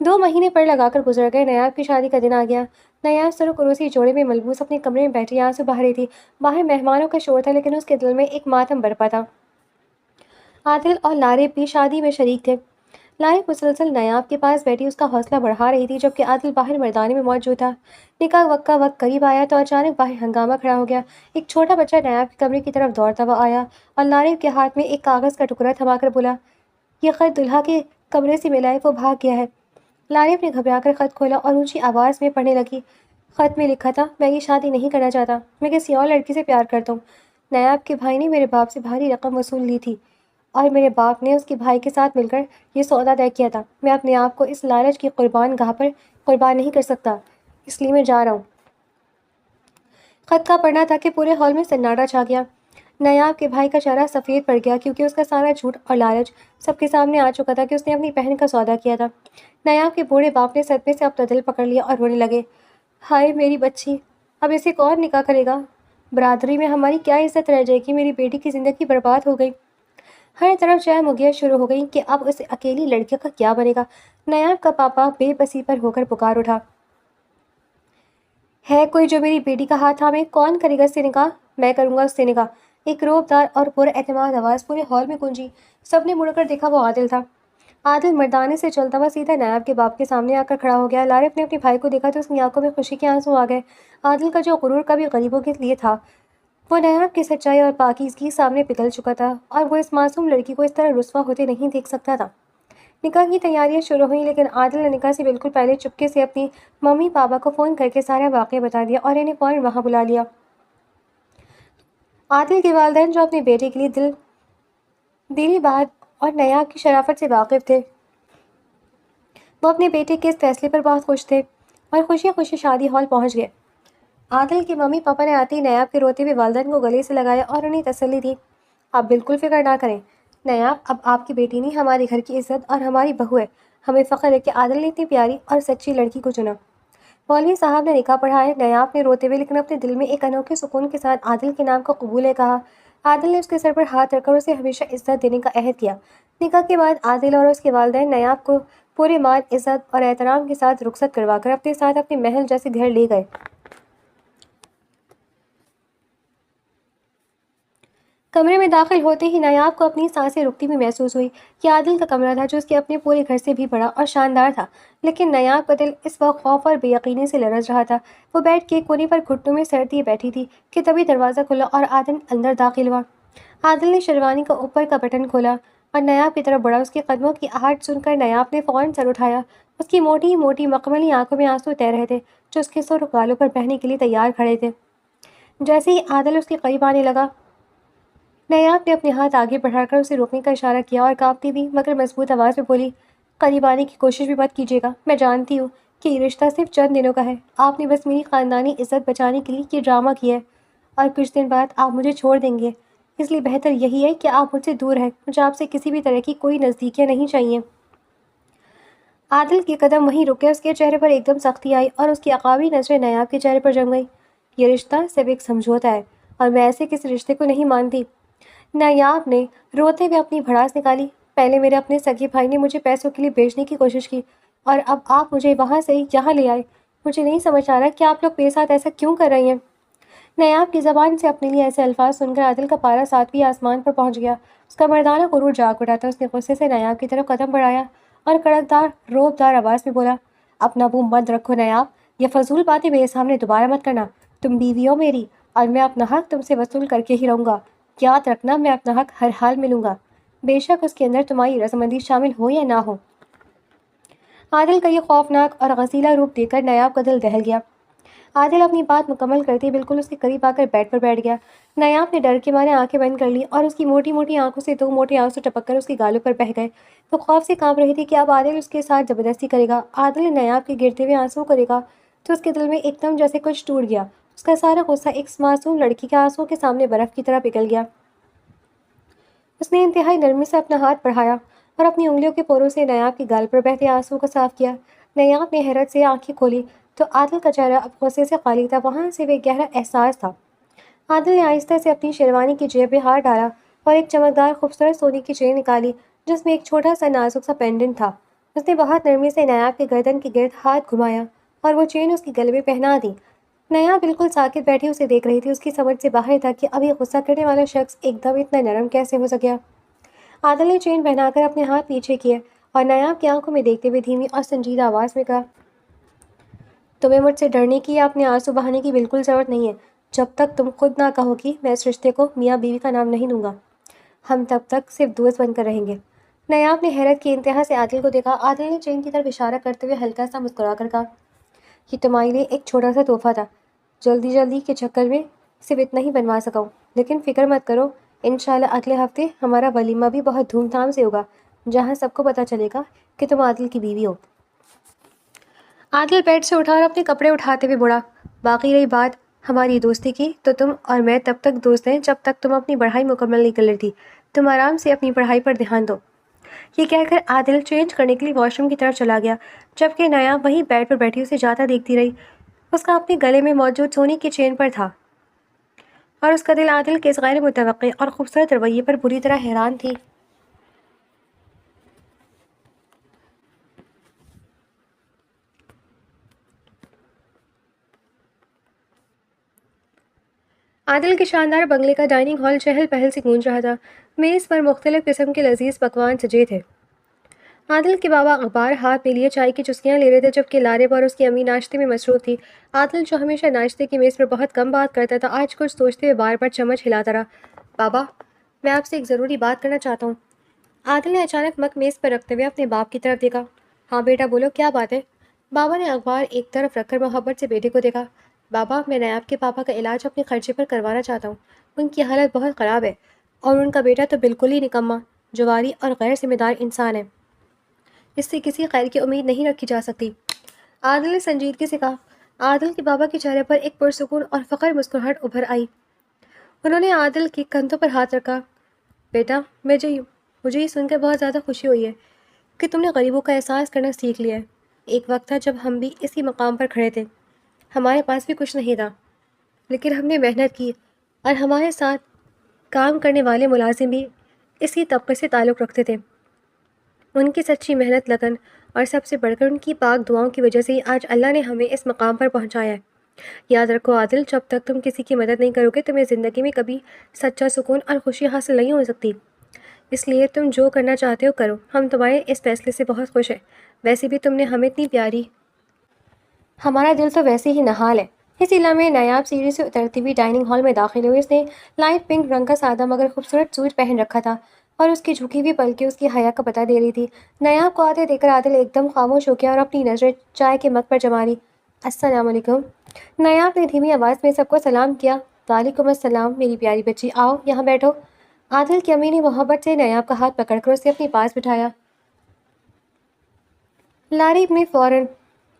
2 مہینے پر لگا کر گزر گئے۔ نایاب کی شادی کا دن آ گیا۔ نایاب سرخ روسی جوڑے میں ملبوس اپنے کمرے میں بیٹھی آنسو بہا رہی تھی۔ باہر مہمانوں کا شور تھا، لیکن اس کے دل میں ایک ماتم برپا تھا۔ عادل اور لارے بھی شادی میں شریک تھے۔ لارے مسلسل نایاب کے پاس بیٹھی اس کا حوصلہ بڑھا رہی تھی، جبکہ عادل باہر مردانے میں موجود تھا۔ نکاح وقت کا وقت قریب آیا تو اچانک باہر ہنگامہ کھڑا ہو گیا۔ ایک چھوٹا بچہ نایاب کے کمرے کی طرف دوڑتا ہوا آیا اور لارے کے ہاتھ میں ایک کاغذ کا ٹکڑا تھما کر بولا، یہ خط دلہا کے کمرے سے ملا ہے، وہ بھاگ گیا ہے۔ لارے نے گھبرا کر خط کھولا اور اونچی آواز میں پڑھنے لگی۔ خط میں لکھا تھا، میں یہ شادی نہیں کرنا چاہتا، میں کسی اور لڑکی سے پیار کرتا ہوں۔ نایاب کے بھائی نے میرے باپ سے بھاری رقم وصول لی تھی اور میرے باپ نے اس کے بھائی کے ساتھ مل کر یہ سودا طے کیا تھا۔ میں اپنے آپ کو اس لالچ کی قربان گاہ پر قربان نہیں کر سکتا، اس لیے میں جا رہا ہوں۔ خط کا پڑھنا تھا کہ پورے ہال میں سناٹا چھا گیا۔ نایاب کے بھائی کا چہرہ سفید پڑ گیا، کیونکہ اس کا سارا جھوٹ اور لالچ سب کے سامنے آ چکا تھا کہ اس نے اپنی بہن کا سودا کیا تھا۔ نایاب کے بوڑھے باپ نے صدمے سے اپنا دل پکڑ لیا اور رونے لگے، ہائے میری بچی، اب اسے کون نکاح کرے گا؟ برادری میں ہماری کیا عزت رہ جائے گی؟ میری بیٹی کی زندگی برباد ہو گئی۔ ہر طرف چہ مغیاں شروع ہو گئیں کہ اب اس اکیلی لڑکی کا کیا بنے گا۔ نایاب کا پاپا بے بسی پر ہو کر پکار اٹھا، ہے کوئی جو میری بیٹی کا ہاتھ تھامے؟ کون کرے گا اس سے نکاح؟ میں کروں گا اس سے نکاح۔ ایک روبدار اور پر اعتماد آواز پورے ہال میں گونجی۔ سب نے مڑ کر دیکھا، وہ عادل تھا۔ عادل مردانے سے چلتا ہوا سیدھا نایاب کے باپ کے سامنے آ کر کھڑا ہو گیا۔ لارے نے اپنے بھائی کو دیکھا تو اس کی آنکھوں میں خوشی کے آنسو آ گئے۔ عادل کا جو غرور کبھی غریبوں کے لیے تھا، وہ نایاب کی سچائی اور پاکیزگی سامنے پگھل چکا تھا، اور وہ اس معصوم لڑکی کو اس طرح رسوا ہوتے نہیں دیکھ سکتا تھا۔ نکاح کی تیاریاں شروع ہوئیں، لیکن عادل نے نکاح سے بالکل پہلے چپکے سے اپنی ممی پاپا کو فون کر کے سارا واقعہ بتا دیا اور انہیں فوراً وہاں بلا لیا۔ عادل کے والدین، جو اپنے بیٹے کے لیے دلی بات اور نایاب کی شرافت سے واقف تھے، وہ اپنے بیٹے کے اس فیصلے پر بہت خوش تھے اور خوشی خوشی شادی ہال پہنچ گئے۔ عادل کے ممی پاپا نے آتے ہی نایاب کے روتے ہوئے والدین کو گلے سے لگایا اور انہیں تسلی دی، آپ بالکل فکر نہ کریں، نایاب اب آپ کی بیٹی نہیں، ہمارے گھر کی عزت اور ہماری بہو ہے۔ ہمیں فخر ہے کہ عادل نے اتنی پیاری اور سچی لڑکی کو چنا۔ مولوی صاحب نے نکاح پڑھا ہے۔ نایاب نے روتے ہوئے لیکن اپنے دل میں ایک انوکھے سکون کے ساتھ عادل کے نام کو قبول ہے کہا۔ عادل نے اس کے سر پر ہاتھ رکھ کر اسے ہمیشہ عزت دینے کا عہد کیا۔ نکاح کے بعد عادل اور اس کے والدین نایاب کو پورے مان، عزت اور احترام کے ساتھ رخصت کروا کر اپنے ساتھ اپنے محل جیسے گھر لے گئے۔ کمرے میں داخل ہوتے ہی نایاب کو اپنی سانسیں رکتی ہوئی محسوس ہوئی۔ یہ عادل کا کمرہ تھا، جو اس کے اپنے پورے گھر سے بھی بڑا اور شاندار تھا، لیکن نایاب کا دل اس وقت خوف اور بے یقینی سے لرز رہا تھا۔ وہ بیڈ کے کونے پر گھٹنوں میں سر دیے بیٹھی تھی کہ تبھی دروازہ کھلا اور عادل اندر داخل ہوا۔ عادل نے شیروانی کا اوپر کا بٹن کھولا اور نایاب کی طرف بڑھا۔ اس کے قدموں کی آہٹ سن کر نایاب نے فوراً سر اٹھایا۔ اس کی موٹی موٹی مخملی آنکھوں میں آنسو تیر رہے تھے، جو اس کے سرخ گالوں پر بہنے کے لیے تیار کھڑے تھے۔ جیسے ہی عادل اس کے قریب آنے لگا، نایاب نے اپنے ہاتھ آگے بڑھا کر اسے روکنے کا اشارہ کیا اور کانپتی ہوئی مگر مضبوط آواز میں بولی، قریب آنے کی کوشش بھی مت کیجیے گا، میں جانتی ہوں کہ یہ رشتہ صرف چند دنوں کا ہے، آپ نے بس میری خاندانی عزت بچانے کے لیے یہ ڈرامہ کیا ہے اور کچھ دن بعد آپ مجھے چھوڑ دیں گے، اس لیے بہتر یہی ہے کہ آپ مجھ سے دور رہیں، مجھے آپ سے کسی بھی طرح کی کوئی نزدیکیاں نہیں چاہیے۔ عادل کے قدم وہیں رکے، اس کے چہرے پر ایک دم سختی آئی اور اس کی عقابی نظریں نایاب کے چہرے پر جم گئی۔ یہ رشتہ صرف ایک سمجھوتہ ہے اور میں ایسے کسی رشتے کو نہیں مانتی۔ نایاب نے روتے ہوئے اپنی بھڑاس نکالی، پہلے میرے اپنے سگے بھائی نے مجھے پیسوں کے لیے بیچنے کی کوشش کی اور اب آپ مجھے وہاں سے یہاں لے آئے، مجھے نہیں سمجھ آ رہا کہ آپ لوگ میرے ساتھ ایسا کیوں کر رہی ہیں۔ نایاب کی زبان سے اپنے لیے ایسے الفاظ سن کر عادل کا پارا 7ویں آسمان پر پہنچ گیا۔ اس کا مردانہ غرور جاگ اٹھا تھا۔ اس نے غصے سے نایاب کی طرف قدم بڑھایا اور کڑکدار روبدار آواز میں بولا، اپنا منہ بند رکھو نایاب، یہ فضول باتیں میرے سامنے دوبارہ مت کرنا، تم بیوی ہو میری اور میں اپنا حق تم سے وصول کر کے ہی رہوں گا، یاد رکھنا میں اپنا حق ہر حال میں لوں گا، بے شک اس کے اندر تمہاری رضامندی شامل ہو یا نہ ہو۔ عادل کا یہ خوفناک اور غسیلا روپ دیکھ کر نایاب کا دل دہل گیا۔ عادل اپنی بات مکمل کرتے بالکل اس کے قریب آ کر بیڈ پر بیٹھ گیا۔ نیاب نے ڈر کے مارے آنکھیں بند کر لی اور اس کی موٹی موٹی آنکھوں سے 2 موٹے آنسو ٹپک کر اس کی گالوں پر بہہ گئے۔ وہ خوف سے کانپ رہی تھی کہ اب عادل اس کے ساتھ زبردستی کرے گا۔ عادل نے نیاب کے گرتے ہوئے آنسوؤں کو دیکھا تو اس کے دل میں ایک دم جیسے کچھ ٹوٹ گیا۔ اس کا سارا غصہ ایک معصوم لڑکی کے آنسوؤں کے سامنے برف کی طرح پگھل گیا۔ اس نے انتہائی نرمی سے اپنا ہاتھ بڑھایا اور اپنی انگلیوں کے پوروں سے نیاب کے گال پر بہتے آنسوؤں کو صاف کیا۔ نیاب نے حیرت سے آنکھیں کھولی تو عادل کا چہرہ اب غصے سے خالی تھا، وہاں سے ایک گہرا احساس تھا۔ عادل نے آہستہ سے اپنی شیروانی کی جیب میں ہاتھ ڈالا اور ایک چمکدار خوبصورت سونے کی چین نکالی جس میں ایک چھوٹا سا نازک سا پینڈنٹ تھا۔ اس نے بہت نرمی سے نیاب کے گردن کے گرد ہاتھ گھمایا اور وہ چین اس کے گلے میں پہنا دی۔ نیاب بالکل ساکت بیٹھی اسے دیکھ رہی تھی۔ اس کی سمجھ سے باہر تھا کہ اب یہ غصہ کرنے والا شخص ایک دم اتنا نرم کیسے ہو سکیا۔ عادل نے چین پہنا کر اپنے ہاتھ پیچھے کیے اور نیاب کی آنکھوں میں دیکھتے ہوئے دھیمی اور سنجیدہ آواز میں کہا، تمہیں مجھ سے ڈرنے کی یا اپنے آنسو بہانے کی بالکل ضرورت نہیں ہے۔ جب تک تم خود نہ کہو گی میں اس رشتے کو میاں بیوی کا نام نہیں دوں گا، ہم تب تک صرف دوست بن کر رہیں گے۔ نیاب نے حیرت کی انتہا سے عادل کو دیکھا۔ عادل نے چین کی طرف اشارہ کرتے ہوئے ہلکا سا مسکرا کر کہا، یہ تمہارے لیے ایک چھوٹا سا تحفہ تھا، جلدی کے چکر میں صرف اتنا ہی بنوا سکا ہوں، لیکن فکر مت کرو، انشاءاللہ اگلے ہفتے ہمارا ولیمہ بھی بہت دھوم دھام سے ہوگا جہاں سب کو پتہ چلے گا کہ تم عادل کی بیوی ہو۔ عادل بیڈ سے اٹھا اور اپنے کپڑے اٹھاتے ہوئے بولا، باقی رہی بات ہماری دوستی کی تو تم اور میں تب تک دوست ہیں جب تک تم اپنی پڑھائی مکمل نہیں کر لیتی۔ تم آرام سے اپنی پڑھائی پر دھیان دو۔ یہ کہہ کر عادل چینج کرنے کے لیے واش روم کی طرف چلا گیا جبکہ نیاب وہیں بیڈ پر بیٹھی اسے جاتا دیکھتی رہی۔ اس کا اپنے گلے میں موجود سونے کی چین پر تھا اور اس کا دل عادل کے اس غیر متوقع اور خوبصورت رویے پر بری طرح حیران تھی۔ عادل کے شاندار بنگلے کا ڈائننگ ہال چہل پہل سے گونج رہا تھا۔ میز پر مختلف قسم کے لذیذ پکوان سجے تھے۔ عادل کے بابا اخبار ہاتھ میں لیے چائے کی چسکیاں لے رہے تھے جبکہ لارب اور اس کی امی ناشتے میں مصروف تھی۔ عادل جو ہمیشہ ناشتے کی میز پر بہت کم بات کرتا تھا آج کچھ سوچتے ہوئے بار بار چمچ ہلاتا رہا۔ بابا میں آپ سے ایک ضروری بات کرنا چاہتا ہوں۔ عادل نے اچانک مگ میز پر رکھتے ہوئے اپنے باپ کی طرف دیکھا۔ ہاں بیٹا بولو کیا بات ہے؟ بابا نے اخبار ایک طرف رکھ کر محبت سے بیٹے کو دیکھا۔ بابا میں نیاب کے پاپا کا علاج اپنے خرچے پر کروانا چاہتا ہوں، ان کی حالت بہت خراب ہے اور ان کا بیٹا تو بالکل ہی نکما، جواری اور غیر ذمہ دار انسان ہے، اس سے کسی خیر کی امید نہیں رکھی جا سکتی۔ عادل نے سنجیدگی سے کہا۔ عادل کے بابا کے چہرے پر ایک پرسکون اور فخر مسکراہٹ ابھر آئی۔ انہوں نے عادل کے کندھوں پر ہاتھ رکھا۔ بیٹا مجھے یہ سن کر بہت زیادہ خوشی ہوئی ہے کہ تم نے غریبوں کا احساس کرنا سیکھ لیا ہے۔ ایک وقت تھا جب ہم بھی اسی مقام پر کھڑے تھے، ہمارے پاس بھی کچھ نہیں تھا، لیکن ہم نے محنت کی اور ہمارے ساتھ کام کرنے والے ملازم بھی اسی طبقے سے تعلق رکھتے تھے۔ ان کی سچی محنت، لگن اور سب سے بڑھ کر ان کی پاک دعاؤں کی وجہ سے ہی آج اللہ نے ہمیں اس مقام پر پہنچایا ہے۔ یاد رکھو عادل، جب تک تم کسی کی مدد نہیں کرو گے تمہیں زندگی میں کبھی سچا سکون اور خوشی حاصل نہیں ہو سکتی۔ اس لیے تم جو کرنا چاہتے ہو کرو، ہم تمہارے اس فیصلے سے بہت خوش ہیں۔ ویسے بھی تم نے ہمیں اتنی پیاری، ہمارا دل تو ویسے ہی نہال ہے۔ اسی لمحے نیاب سیڑھی سے اترتی ہوئی ڈائننگ ہال میں داخل ہوئی۔ اس نے لائٹ پنک رنگ کا سادہ مگر خوبصورت سوٹ پہن رکھا تھا اور اس کی جھکی ہوئی پلکیں اس کی حیا کا پتہ دے رہی تھی۔ نیاب کو آتے دیکھ کر عادل ایک دم خاموش ہو گیا اور اپنی نظریں چائے کے مگ پر جما لی۔ السلام علیکم۔ نیاب نے دھیمی آواز میں سب کو سلام کیا۔ وعلیکم السلام میری پیاری بچی، آؤ یہاں بیٹھو۔ عادل کی امی نے محبت سے نیاب کا ہاتھ پکڑ کر اسے اپنے پاس بٹھایا۔ لارب نے فوراً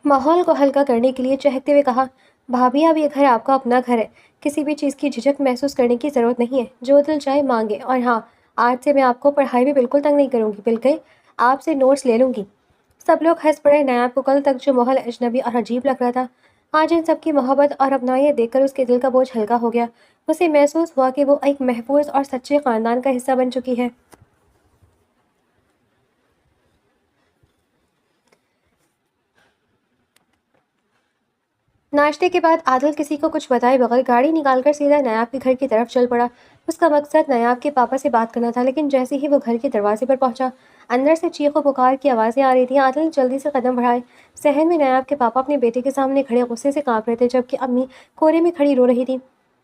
ماحول کو ہلکا کرنے کے لیے چہکتے ہوئے کہا، بھابھی اب یہ گھر آپ کا اپنا گھر ہے، کسی بھی چیز کی جھجک محسوس کرنے کی ضرورت نہیں ہے، جو دل چاہے مانگے، اور ہاں آج سے میں آپ کو پڑھائی میں بالکل تنگ نہیں کروں گی، بلکہ آپ سے نوٹس لے لوں گی۔ سب لوگ ہنس پڑے۔ نیاب کو کل تک جو ماحول اجنبی اور عجیب لگ رہا تھا آج ان سب کی محبت اور اپنائیت دیکھ کر اس کے دل کا بوجھ ہلکا ہو گیا۔ اسے محسوس ہوا کہ وہ ایک محفوظ اور سچے خاندان کا حصہ بن چکی ہے۔ ناشتے کے بعد عادل کسی کو کچھ بتائے بغیر گاڑی نکال کر سیدھا نیاب کے گھر کی طرف چل پڑا۔ اس کا مقصد نیاب کے پاپا سے بات کرنا تھا، لیکن جیسے ہی وہ گھر کے دروازے پر پہنچا اندر سے چیخ و پکار کی آوازیں آ رہی تھیں۔ عادل نے جلدی سے قدم بڑھائے۔ صحن میں نیاب کے پاپا اپنے بیٹے کے سامنے کھڑے غصے سے کانپ رہے تھے جبکہ امی کونے میں کھڑی رو رہی تھی۔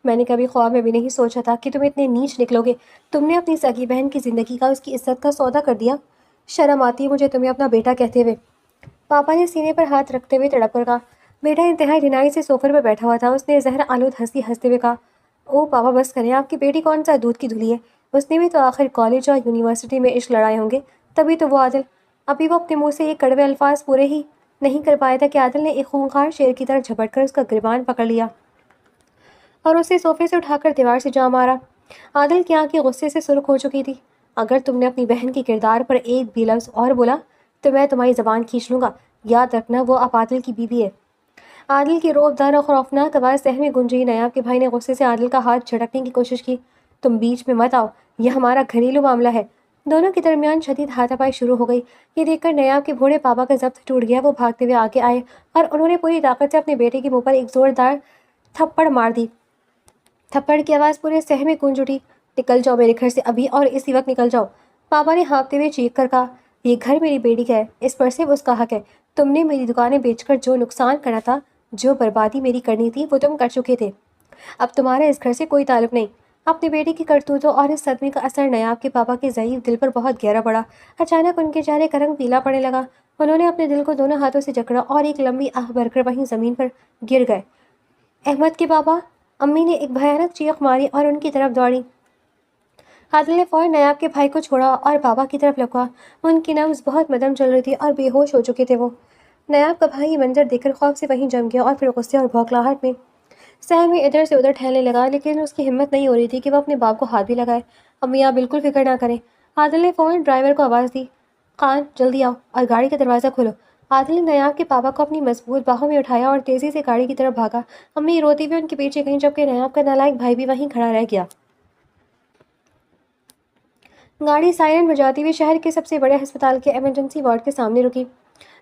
میں نے کبھی خواب میں بھی نہیں سوچا تھا کہ تم اتنے نیچ نکلو گے، تم نے اپنی سگی بہن کی زندگی کا، اس کی عزت کا سودا کر دیا، شرم آتی ہے مجھے تمہیں اپنا بیٹا کہتے ہوئے۔ پاپا نے سینے پر ہاتھ رکھتے ہوئے تڑپ کر کہا، بیٹا انتہائی ڈھنائی سے سوفے پر بیٹھا ہوا تھا. اس نے زہر آلود ہنسی ہنستے ہوئے کہا، او پاپا بس کریں، آپ کی بیٹی کون سا دودھ کی دھلی ہے؟ اس نے بھی تو آخر کالج اور یونیورسٹی میں عشق لڑائے ہوں گے، تبھی تو وہ عادل. ابھی وہ اپنے منہ سے یہ کڑوے الفاظ پورے ہی نہیں کر پایا تھا کہ عادل نے ایک خونخوار شیر کی طرح جھپٹ کر اس کا گریبان پکڑ لیا اور اسے صوفے سے اٹھا کر دیوار سے جا مارا. عادل کی آنکھیں غصے سے سرخ ہو چکی تھی. اگر تم نے اپنی بہن کے کردار پر ایک بھی لفظ اور بولا تو میں تمہاری زبان کھینچ لوں گا. یاد رکھنا وہ اب عادل کی بیوی ہے. عادل کی روب دار اور خوفناک آواز صحن میں گونجی. نیاب کے بھائی نے غصے سے عادل کا ہاتھ جھٹکنے کی کوشش کی. تم بیچ میں مت آؤ، یہ ہمارا گھریلو معاملہ ہے. دونوں کے درمیان شدید ہاتھا پائی شروع ہو گئی. یہ دیکھ کر نیاب کے بوڑھے پاپا کا ضبط ٹوٹ گیا. وہ بھاگتے ہوئے آگے آئے اور انہوں نے پوری طاقت سے اپنے بیٹے کے منہ پر ایک زوردار تھپڑ مار دی. تھپڑ کی آواز پورے صحن میں گونج اٹھی. نکل جاؤ میرے گھر سے ابھی اور اسی وقت نکل جاؤ. پاپا نے ہانپتے ہوئے چیخ کر کہا، یہ گھر میری بیٹی کا ہے، اس پر صرف اس کا حق ہے. تم نے میری دکانیں بیچ کر جو نقصان کرنا تھا، جو بربادی میری کرنی تھی، وہ تم کر چکے تھے. اب تمہارا اس گھر سے کوئی تعلق نہیں. اپنی بیٹی کی کرتوتوں اور اس صدمے کا اثر نیاب کے پاپا کے ضعیف دل پر بہت گہرا پڑا. اچانک ان کے چہرے کا رنگ پیلا پڑنے لگا. انہوں نے اپنے دل کو دونوں ہاتھوں سے جکڑا اور ایک لمبی آہ بھر کر وہیں زمین پر گر گئے. احمد کے پاپا! امی نے ایک بھیانک چیخ ماری اور ان کی طرف دوڑی. عادل نے فوراً نیاب کے بھائی کو چھوڑا اور پاپا کی طرف لپکا. ان کی نبض بہت مدھم چل رہی تھی اور بے ہوش ہو چکے تھے وہ. نیاب کا بھائی یہ منظر دیکھ کر خوف سے وہیں جم گیا اور پھر غصے اور بھوکلاہٹ میں صحن میں ادھر سے ادھر ٹہلنے لگا. لیکن اس کی ہمت نہیں ہو رہی تھی کہ وہ اپنے باپ کو ہاتھ بھی لگائے. امی آپ بالکل فکر نہ کریں. عادل نے فوراً ڈرائیور کو آواز دی، خان جلدی آؤ اور گاڑی کا دروازہ کھولو. عادل نے نیاب کے پاپا کو اپنی مضبوط باہوں میں اٹھایا اور تیزی سے گاڑی کی طرف بھاگا. امی روتی ہوئی ان کے پیچھے گئیں جبکہ نیاب کا نالائق بھائی بھی وہیں کھڑا رہ گیا. گاڑی سائرن بجاتی ہوئی شہر کے سب سے بڑے ہسپتال کے ایمرجنسی وارڈ کے سامنے رکی.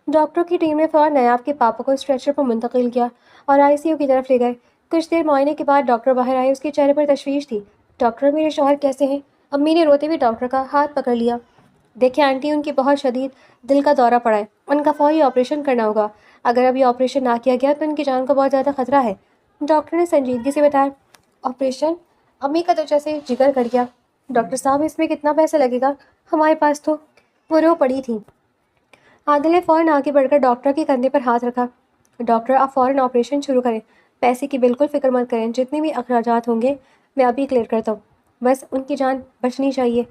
ڈاکٹروں کی ٹیم نے فوراً نیاب کے پاپا کو اسٹریچر پر منتقل کیا اور آئی سی یو کی طرف لے گئے. کچھ دیر معائنے کے بعد ڈاکٹر باہر آئے. اس کے چہرے پر تشویش تھی. ڈاکٹر میرے شوہر کیسے ہیں؟ امی نے روتے ہوئے ڈاکٹر کا ہاتھ پکڑ لیا. دیکھیں آنٹی، ان کی بہت شدید دل کا دورہ پڑا ہے. ان کا فوری آپریشن کرنا ہوگا. اگر ابھی آپریشن نہ کیا گیا تو ان کی جان کو بہت زیادہ خطرہ ہے. ڈاکٹر نے سنجیدگی سے بتایا. آپریشن؟ امی کا تو جیسے جگر کر گیا. ڈاکٹر صاحب اس میں کتنا پیسہ لگے گا؟ ہمارے پاس تو. وہ رو پڑی تھی. عادل نے فوراً آگے بڑھ کر ڈاکٹر کے کندھے پر ہاتھ رکھا. ڈاکٹر آپ فوراً آپریشن شروع کریں. پیسے کی بالکل فکر مت کریں. جتنے بھی اخراجات ہوں گے میں ابھی کلیئر کرتا ہوں. بس ان کی جان بچنی چاہیے.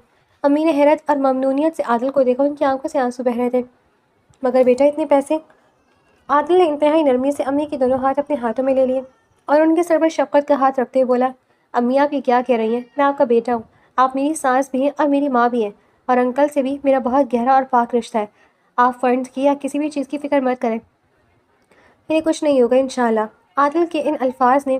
امی نے حیرت اور ممنونیت سے عادل کو دیکھا. ان کی آنکھوں سے آنسو بہہ رہے تھے. مگر بیٹا اتنے پیسے؟ عادل نے انتہائی نرمی سے امی کے دونوں ہاتھ اپنے ہاتھوں میں لے لیے اور ان کے سر پر شفقت کا ہاتھ رکھتے ہوئے بولا، امی آپ یہ کیا کہہ رہی ہیں؟ میں آپ کا بیٹا ہوں. آپ میری ساس بھی ہیں اور میری ماں بھی ہیں، اور انکل سے بھی میرا بہت گہرا اور پاک رشتہ ہے. آپ فنڈز کی یا کسی بھی چیز کی فکر مت کریں. انہیں کچھ نہیں ہوگا انشاءاللہ. عادل کے ان الفاظ نے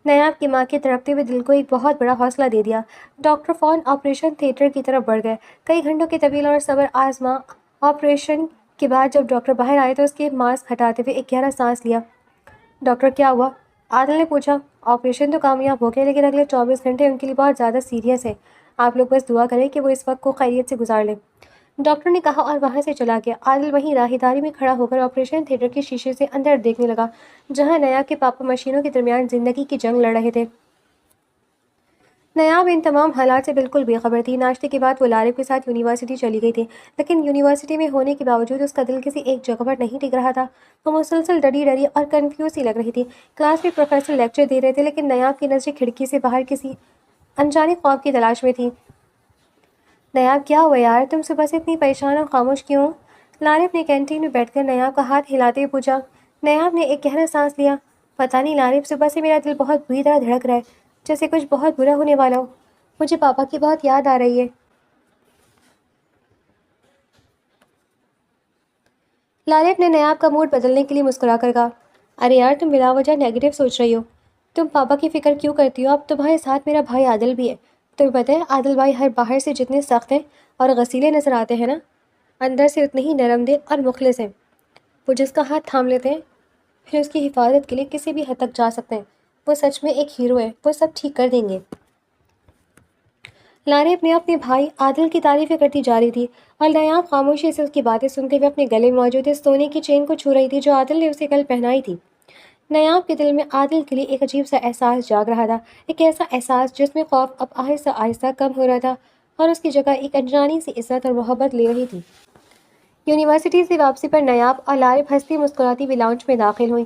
نیاب کی ماں کے تڑپتے ہوئے دل کو ایک بہت بڑا حوصلہ دے دیا. ڈاکٹر فوراً آپریشن تھیٹر کی طرف بڑھ گئے. کئی گھنٹوں کے طویل اور صبر آزما آپریشن کے بعد جب ڈاکٹر باہر آئے تو اس کے ماسک ہٹاتے ہوئے ایک گہرا سانس لیا. ڈاکٹر کیا ہوا؟ عادل نے پوچھا. آپریشن تو کامیاب ہو گیا لیکن اگلے 24 گھنٹے ان کے لیے بہت زیادہ سیریس ہے. آپ لوگ بس دعا کریں کہ وہ اس وقت کو خیریت سے گزار لیں. ڈاکٹر نے کہا اور وہاں سے چلا گیا. عادل وہیں راہداری میں کھڑا ہو کر آپریشن تھیٹر کے شیشے سے اندر دیکھنے لگا جہاں نیاب کے پاپا مشینوں کے درمیان زندگی کی جنگ لڑ رہے تھے. نیاب ان تمام حالات سے بالکل بے خبر تھی. ناشتے کے بعد وہ لارب کے ساتھ یونیورسٹی چلی گئی تھی، لیکن یونیورسٹی میں ہونے کے باوجود اس کا دل کسی ایک جگہ پر نہیں ٹک رہا تھا. وہ مسلسل ڈری ڈری اور کنفیوز سی لگ رہی تھی. کلاس میں پروفیسر لیکچر دے رہے تھے لیکن نیاب کی نظریں کھڑکی سے باہر کسی انجانے خواب کی تلاش میں تھیں. نیاب کیا ہوا یار، تم صبح سے اتنی پریشان اور خاموش کیوں؟ لارب نے کینٹین میں بیٹھ کر نیاب کا ہاتھ ہلاتے ہوئے پوچھا. نیاب نے ایک گہرا سانس لیا. پتہ نہیں لارب، صبح سے میرا دل بہت بری طرح دھڑک رہا ہے، جیسے کچھ بہت برا ہونے والا ہو. مجھے پاپا کی بہت یاد آ رہی ہے. لارب نے نیاب کا موڈ بدلنے کے لیے مسکرا کر کہا، ارے یار تم بلا وجہ نیگیٹو سوچ رہی ہو. تم پاپا کی فکر کیوں کرتی ہو؟ اب تمہارے ساتھ میرا بھائی عادل بھی ہے. تمہیں پتہ ہے عادل بھائی ہر باہر سے جتنے سخت ہیں اور غصیلے نظر آتے ہیں نا، اندر سے اتنے ہی نرم دل اور مخلص ہیں. وہ جس کا ہاتھ تھام لیتے ہیں پھر اس کی حفاظت کے لیے کسی بھی حد تک جا سکتے ہیں. وہ سچ میں ایک ہیرو ہے. وہ سب ٹھیک کر دیں گے. لارب نے اپنے بھائی عادل کی تعریفیں کرتی جا رہی تھی اور نیاب خاموشی سے اس کی باتیں سنتے ہوئے اپنے گلے میں موجود اس سونے کی چین کو چھو رہی تھی جو عادل نے اسے کل پہنائی تھی. نیاب کے دل میں عادل کے لیے ایک عجیب سا احساس جاگ رہا تھا. ایک ایسا احساس جس میں خوف اب آہستہ آہستہ کم ہو رہا تھا اور اس کی جگہ ایک انجانی سی عزت اور محبت لے رہی تھی. یونیورسٹی سے واپسی پر نیاب اور لارب ہنستی مسکراتی ہوئی لاؤنج میں داخل ہوئیں.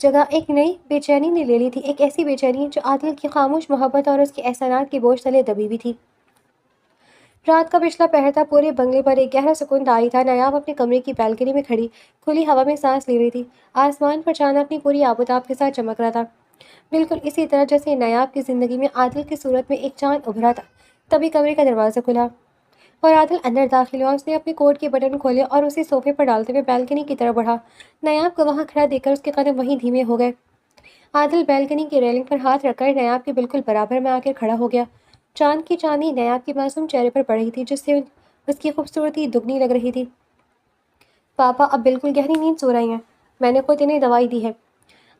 جگہ ایک نئی بے چینی نے لے لی تھی، ایک ایسی بے چینی جو عادل کی خاموش محبت اور اس کے احسانات کی بوجھ تلے دبی ہوئی تھی۔ رات کا پچھلا پہر تھا، پورے بنگلے پر ایک گہرا سکون طاری تھا۔ نیاب اپنے کمرے کی بالکنی میں کھڑی کھلی ہوا میں سانس لے رہی تھی۔ آسمان پر چاند اپنی پوری آبوتاب کے ساتھ چمک رہا تھا، بالکل اسی طرح جیسے نیاب کی زندگی میں عادل کی صورت میں ایک چاند ابھرا تھا۔ تبھی کمرے کا دروازہ کھلا اور عادل اندر داخل ہوا۔ اس نے اپنے کوٹ کے بٹن کھولے اور اسے صوفے پر ڈالتے ہوئے بالکنی کی طرف بڑھا۔ نیاب کو وہاں کھڑا دیکھ کر اس کے قدم وہیں دھیمے ہو گئے۔ عادل بالکنی کی ریلنگ پر ہاتھ رکھ کر نیاب کے بالکل برابر میں آ کر کھڑا ہو گیا۔ چاند کی چاندنی نیاب کے معصوم چہرے پر پڑ رہی تھی، جس سے اس کی خوبصورتی دگنی لگ رہی تھی۔ پاپا اب بالکل گہری نیند سو رہی ہیں، میں نے خود انہیں دوائی دی ہے،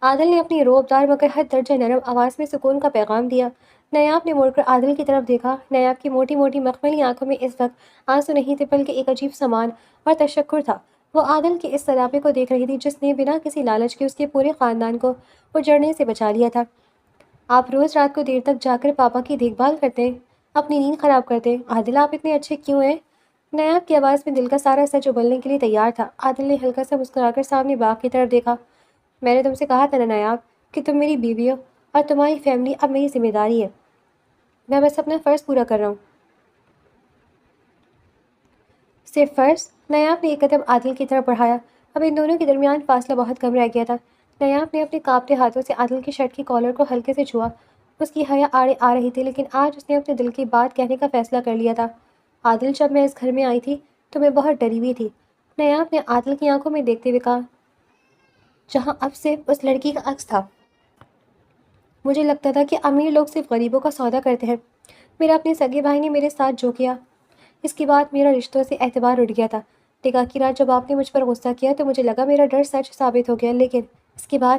عادل نے اپنی روبدار مگر حد درجہ نرم آواز میں سکون کا پیغام دیا۔ نیاب نے مڑ کر عادل کی طرف دیکھا۔ نیاب کی موٹی موٹی مخملی آنکھوں میں اس وقت آنسو نہیں تھے، بلکہ ایک عجیب سمان اور تشکر تھا۔ وہ عادل کے اس صداقت کو دیکھ رہی تھی جس نے بنا کسی لالچ کے اس کے پورے خاندان کو اجڑنے سے بچا لیا تھا۔ آپ روز رات کو دیر تک جا کر پاپا کی دیکھ بھال کرتے ہیں، اپنی نیند خراب کرتے ہیں، عادل آپ اتنے اچھے کیوں ہیں؟ نیاب کی آواز میں دل کا سارا سچ ابلنے کے لیے تیار تھا۔ عادل نے ہلکا سا مسکرا کر سامنے باغ کی طرف دیکھا۔ میں نے تم سے کہا تھا نا نیاب کہ تم میری بیوی ہو اور تمہاری فیملی اب میری ذمہ داری ہے، میں بس اپنا فرض پورا کر رہا ہوں۔ صرف فرض؟ نیاب نے ایک قدم عادل کی طرف بڑھایا۔ اب ان دونوں کے درمیان فاصلہ بہت کم رہ گیا تھا۔ نیاب نے اپنے کانپتے ہاتھوں سے عادل کی شرٹ کی کالر کو ہلکے سے چھوا۔ اس کی حیا آڑے آ رہی تھی، لیکن آج اس نے اپنے دل کی بات کہنے کا فیصلہ کر لیا تھا۔ عادل، جب میں اس گھر میں آئی تھی تو میں بہت ڈری ہوئی تھی، نیاب نے عادل کی آنکھوں میں دیکھتے ہوئے کہا، جہاں اب صرف اس لڑکی کا عکس تھا۔ مجھے لگتا تھا کہ امیر لوگ صرف غریبوں کا سودا کرتے ہیں۔ میرا اپنے سگے بھائی نے میرے ساتھ جو کیا، اس کے بعد میرا رشتوں سے اعتبار اٹھ گیا تھا۔ نکاح کی رات جب آپ نے مجھ پر غصہ کیا تو مجھے لگا میرا ڈر سچ ثابت ہو گیا، لیکن اس کے بعد…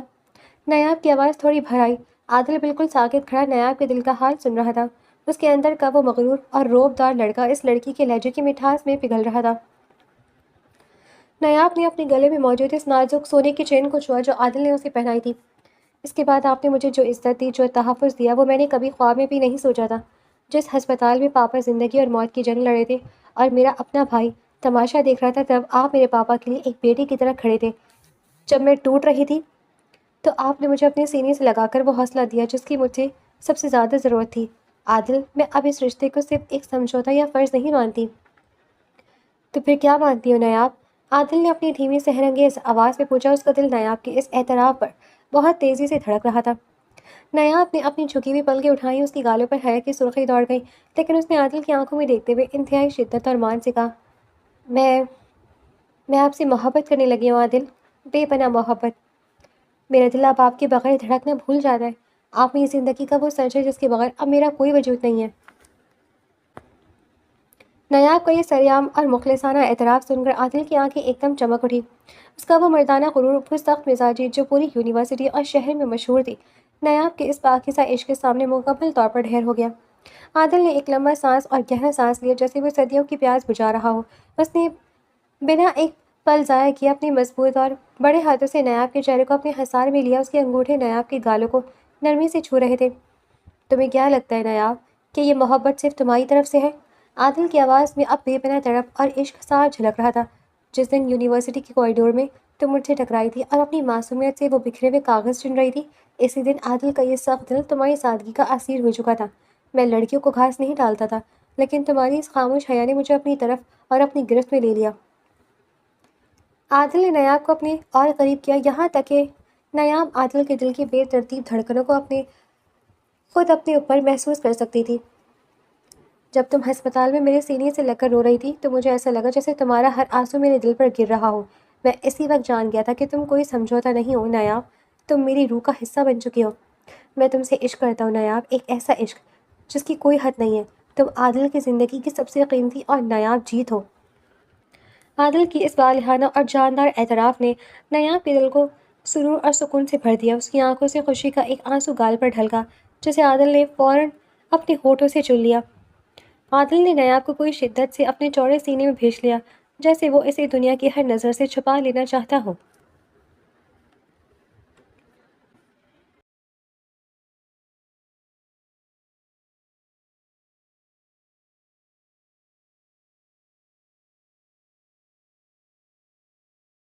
نیاب کی آواز تھوڑی بھر آئی۔ عادل بالکل ساکت کھڑا نیاب کے دل کا حال سن رہا تھا۔ اس کے اندر کا وہ مغرور اور روبدار لڑکا اس لڑکی کے لہجے کی مٹھاس میں پگھل رہا تھا۔ نیاب نے اپنے گلے میں موجود اس نازک سونے کی چین کو چھوا جو عادل نے اسے پہنائی تھی۔ اس کے بعد آپ نے مجھے جو عزت دی، جو تحفظ دیا، وہ میں نے کبھی خواب میں بھی نہیں سوچا تھا۔ جس ہسپتال میں پاپا زندگی اور موت کی جنگ لڑے تھے اور میرا اپنا بھائی تماشا دیکھ رہا تھا، تب آپ میرے پاپا کے لیے ایک بیٹی کی طرح کھڑے تھے۔ جب میں ٹوٹ رہی تھی تو آپ نے مجھے اپنے سینے سے لگا کر وہ حوصلہ دیا جس کی مجھے سب سے زیادہ ضرورت تھی۔ عادل، میں اب اس رشتے کو صرف ایک سمجھوتا یا فرض نہیں مانتی۔ تو پھر کیا مانتی ہو نیاب؟ عادل نے اپنی دھیمی سحر انگیز آواز میں پوچھا۔ اس کا دل نیاب کے اس اعتراف پر بہت تیزی سے دھڑک رہا تھا۔ نیاب نے اپنی جھکی ہوئی پلکیں اٹھائیں، اس کی گالوں پر حیا کی سرخی دوڑ گئی، لیکن اس نے عادل کی آنکھوں میں دیکھتے ہوئے انتہائی شدت اور مان سے کہا، میں آپ سے محبت کرنے لگی ہوں عادل، بے پناہ محبت۔ میرا دل اب آپ کے بغیر دھڑکنا بھول جاتا ہے۔ آپ میری زندگی کا وہ سچ ہے جس کے بغیر اب میرا کوئی وجود نہیں ہے۔ نیاب کا یہ سرعام اور مخلصانہ اعتراف سن کر عادل کی آنکھیں ایک دم چمک اٹھی۔ اس کا وہ مردانہ غرور، وہ سخت مزاجی جو پوری یونیورسٹی اور شہر میں مشہور تھی، نیاب کے اس پاکیزہ عشق کے سامنے مکمل طور پر ڈھیر ہو گیا۔ عادل نے ایک لمبا سانس اور گہرا سانس لیا، جیسے وہ صدیوں کی پیاس بجھا رہا ہو۔ اس نے بنا ایک پل ضائع کیے اپنے مضبوط اور بڑے ہاتھوں سے نیاب کے چہرے کو اپنے حصار میں لیا۔ اس کے انگوٹھے نیاب کی گالوں کو نرمی سے چھو رہے تھے۔ تمہیں کیا لگتا ہے نیاب کہ یہ محبت صرف تمہاری طرف سے ہے؟ عادل کی آواز میں اب بے پناہ تڑپ اور عشق صاف جھلک رہا تھا۔ جس دن یونیورسٹی کے کوریڈور میں تم مجھ سے ٹکرائی تھی اور اپنی معصومیت سے وہ بکھرے ہوئے کاغذ چن رہی تھی، اسی دن عادل کا یہ سخت دل تمہاری سادگی کا اسیر ہو چکا تھا۔ میں لڑکیوں کو گھاس نہیں ڈالتا تھا، لیکن تمہاری اس خاموش حیا نے مجھے اپنی طرف اور اپنی گرفت میں لے لیا۔ عادل نے نیاب کو اپنے اور قریب کیا، یہاں تک کہ نیاب عادل کے دل کی بے ترتیب دھڑکنوں کو خود اپنے اوپر محسوس کر سکتی تھی۔ جب تم ہسپتال میں میرے سینے سے لگ کر رو رہی تھی تو مجھے ایسا لگا جیسے تمہارا ہر آنسو میرے دل پر گر رہا ہو۔ میں اسی وقت جان گیا تھا کہ تم کوئی سمجھوتا نہیں ہو نیاب، تم میری روح کا حصہ بن چکی ہو۔ میں تم سے عشق کرتا ہوں نیاب، ایک ایسا عشق جس کی کوئی حد نہیں ہے۔ تم عادل کی زندگی کی سب سے قیمتی اور نایاب جیت ہو۔ عادل کی اس والہانہ اور جاندار اعتراف نے نیاب کے دل کو سرور اور سکون سے بھر دیا۔ اس کی آنکھوں سے خوشی کا ایک آنسو گال پر ڈھلکا، جسے عادل نے فوراً اپنے ہونٹوں سے چن لیا۔ عادل نے نیاب کو کوئی شدت سے اپنے چوڑے سینے میں بھیج لیا، جیسے وہ اسے دنیا کی ہر نظر سے چھپا لینا چاہتا ہو۔